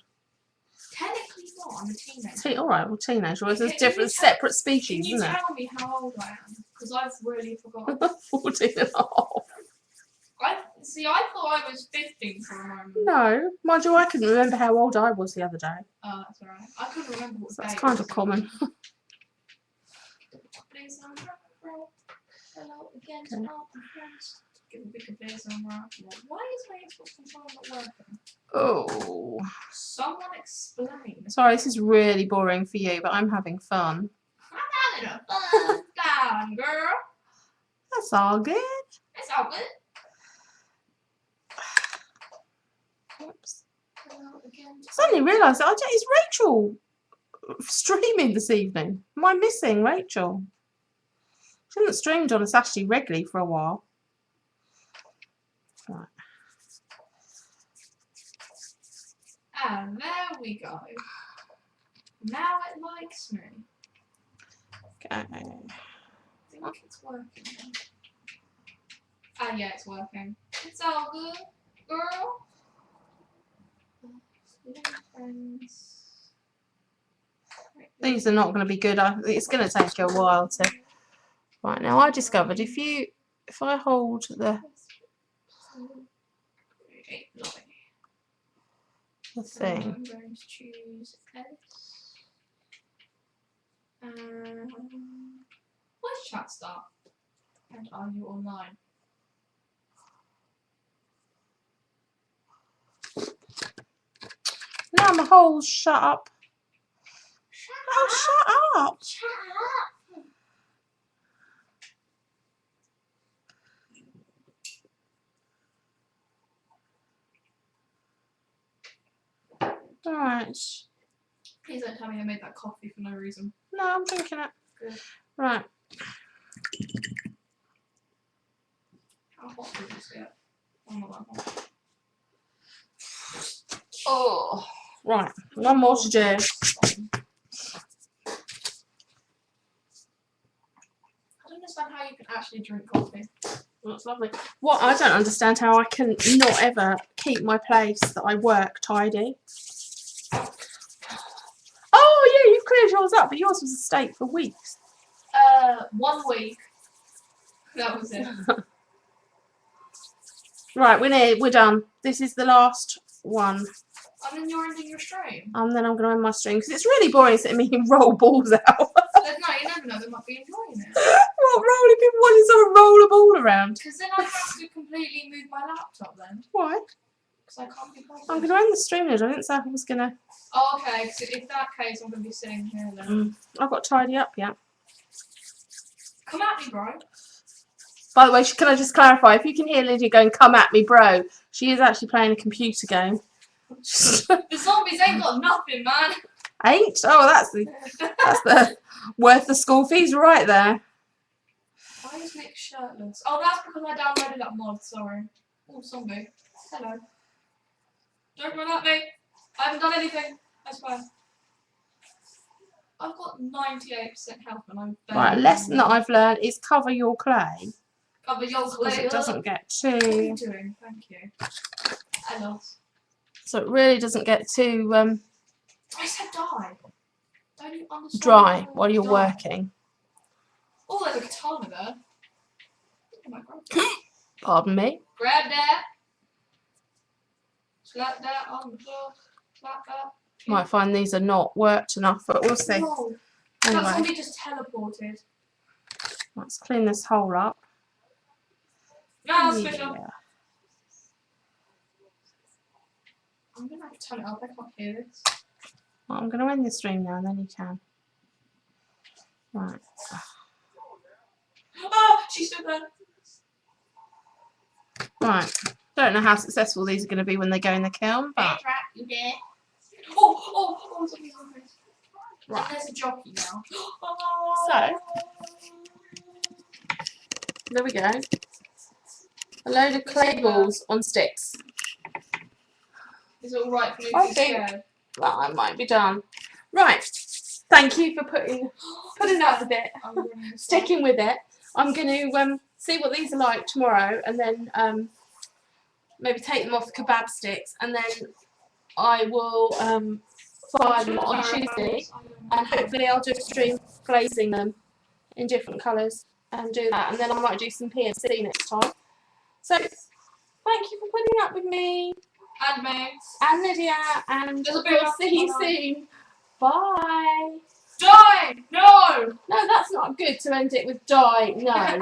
Technically not. I'm a teenager. See, all right, well, teenager. Well, there's Can you different, tell- separate Can species, you isn't it? tell me how old I am? Because I've really forgotten. 14 and a half. I thought I was 15 for a moment. No, mind you, I couldn't remember how old I was the other day. Oh, that's alright. I couldn't remember what So day that's it kind was. of common. Please, hello again, Okay. friends. Give a big face on right. Why is my Xbox controller not working? Oh, Someone explain. sorry, this is really boring for you, but I'm having fun. I'm having a fun time, girl. That's all good. It's all good. Oops. Hello again. I suddenly realised that is Rachel streaming this evening. Am I missing Rachel? She hasn't streamed on a Saturday regularly for a while. Right. And there we go. Now it likes me. Okay. I think it's working. Ah, yeah, it's working. It's all good, girl. Friends. These are not going to be good. It's going to take a while to. Right, now I discovered if I hold the thing. I'm going to choose S. Where's chat start? And are you online? Now my hole's shut up. Oh, shut up. Shut up! Right. Please don't tell me I made that coffee for no reason. No, I'm drinking it. Good. Right. How hot is this yet? Oh, not that hot. Oh. Right. One more to do. I don't understand how you can actually drink coffee. That's lovely. What I don't understand how I can not ever keep my place that I work tidy. Oh yeah, you've cleared yours up, but yours was a state for weeks. 1 week. That was it. Right, we're done. This is the last one. And then you're ending your stream. And then I'm going to end my stream because it's really boring sitting me and roll balls out. No, you never know, they might be enjoying it. What rolling people wanting someone roll a ball around? Because then I have to completely move my laptop then. Why? Because I can't be bothered. I'm going to end the stream now. I didn't say I was going to. Oh, okay, because in that case I'm going to be sitting here then. I've got to tidy up yet. Come at me, bro. By the way, can I just clarify? If you can hear Lydia going, "Come at me, bro," she is actually playing a computer game. The zombies ain't got nothing, man. Ain't? Oh, that's the worth the school fees right there. Why is Nick shirtless? Oh, that's because I downloaded that mod, sorry. Oh, zombie. Hello. Don't run at me. I haven't done anything. I swear. I've got 98% health and I'm Right, a lesson that I've learned is cover your clay. Cover your Because clay. it doesn't get What are you too... doing? Thank you. I lost. So it really doesn't get too I said die. Don't you understand? dry while you're Die. working. Oh, there's a katana there. Oh my god. Pardon me. Grab that. Slap that on the floor. Slap that. Might find these are not worked enough, but we'll see. No. That Anyway, zombie just teleported. let's clean this hole up. No, special. Yeah. I'm gonna have to turn it up. I can't hear this. Well, I'm going to end the stream now, and then you can. Right. Oh, she stood there. Right. Don't know how successful these are going to be when they go in the kiln, but... Hey, Rat, you there? Oh, zombies. Right. And there's a jockey now. So, there we go. A load of clay balls on sticks. Is it alright for me I to think- scared? Well, I might be done. Right. Thank you for putting up with it, I'm running this sticking with it. I'm going to see what these are like tomorrow, and then maybe take them off the kebab sticks, and then I will fire them on Tuesday, and hopefully I'll do a stream glazing them in different colours and do that, and then I might do some PNC next time. So, thank you for putting up with me, And mates. and Lydia, and There's a bit we'll of- see you soon. Bye. Die! No! No, that's not good to end it with die. No.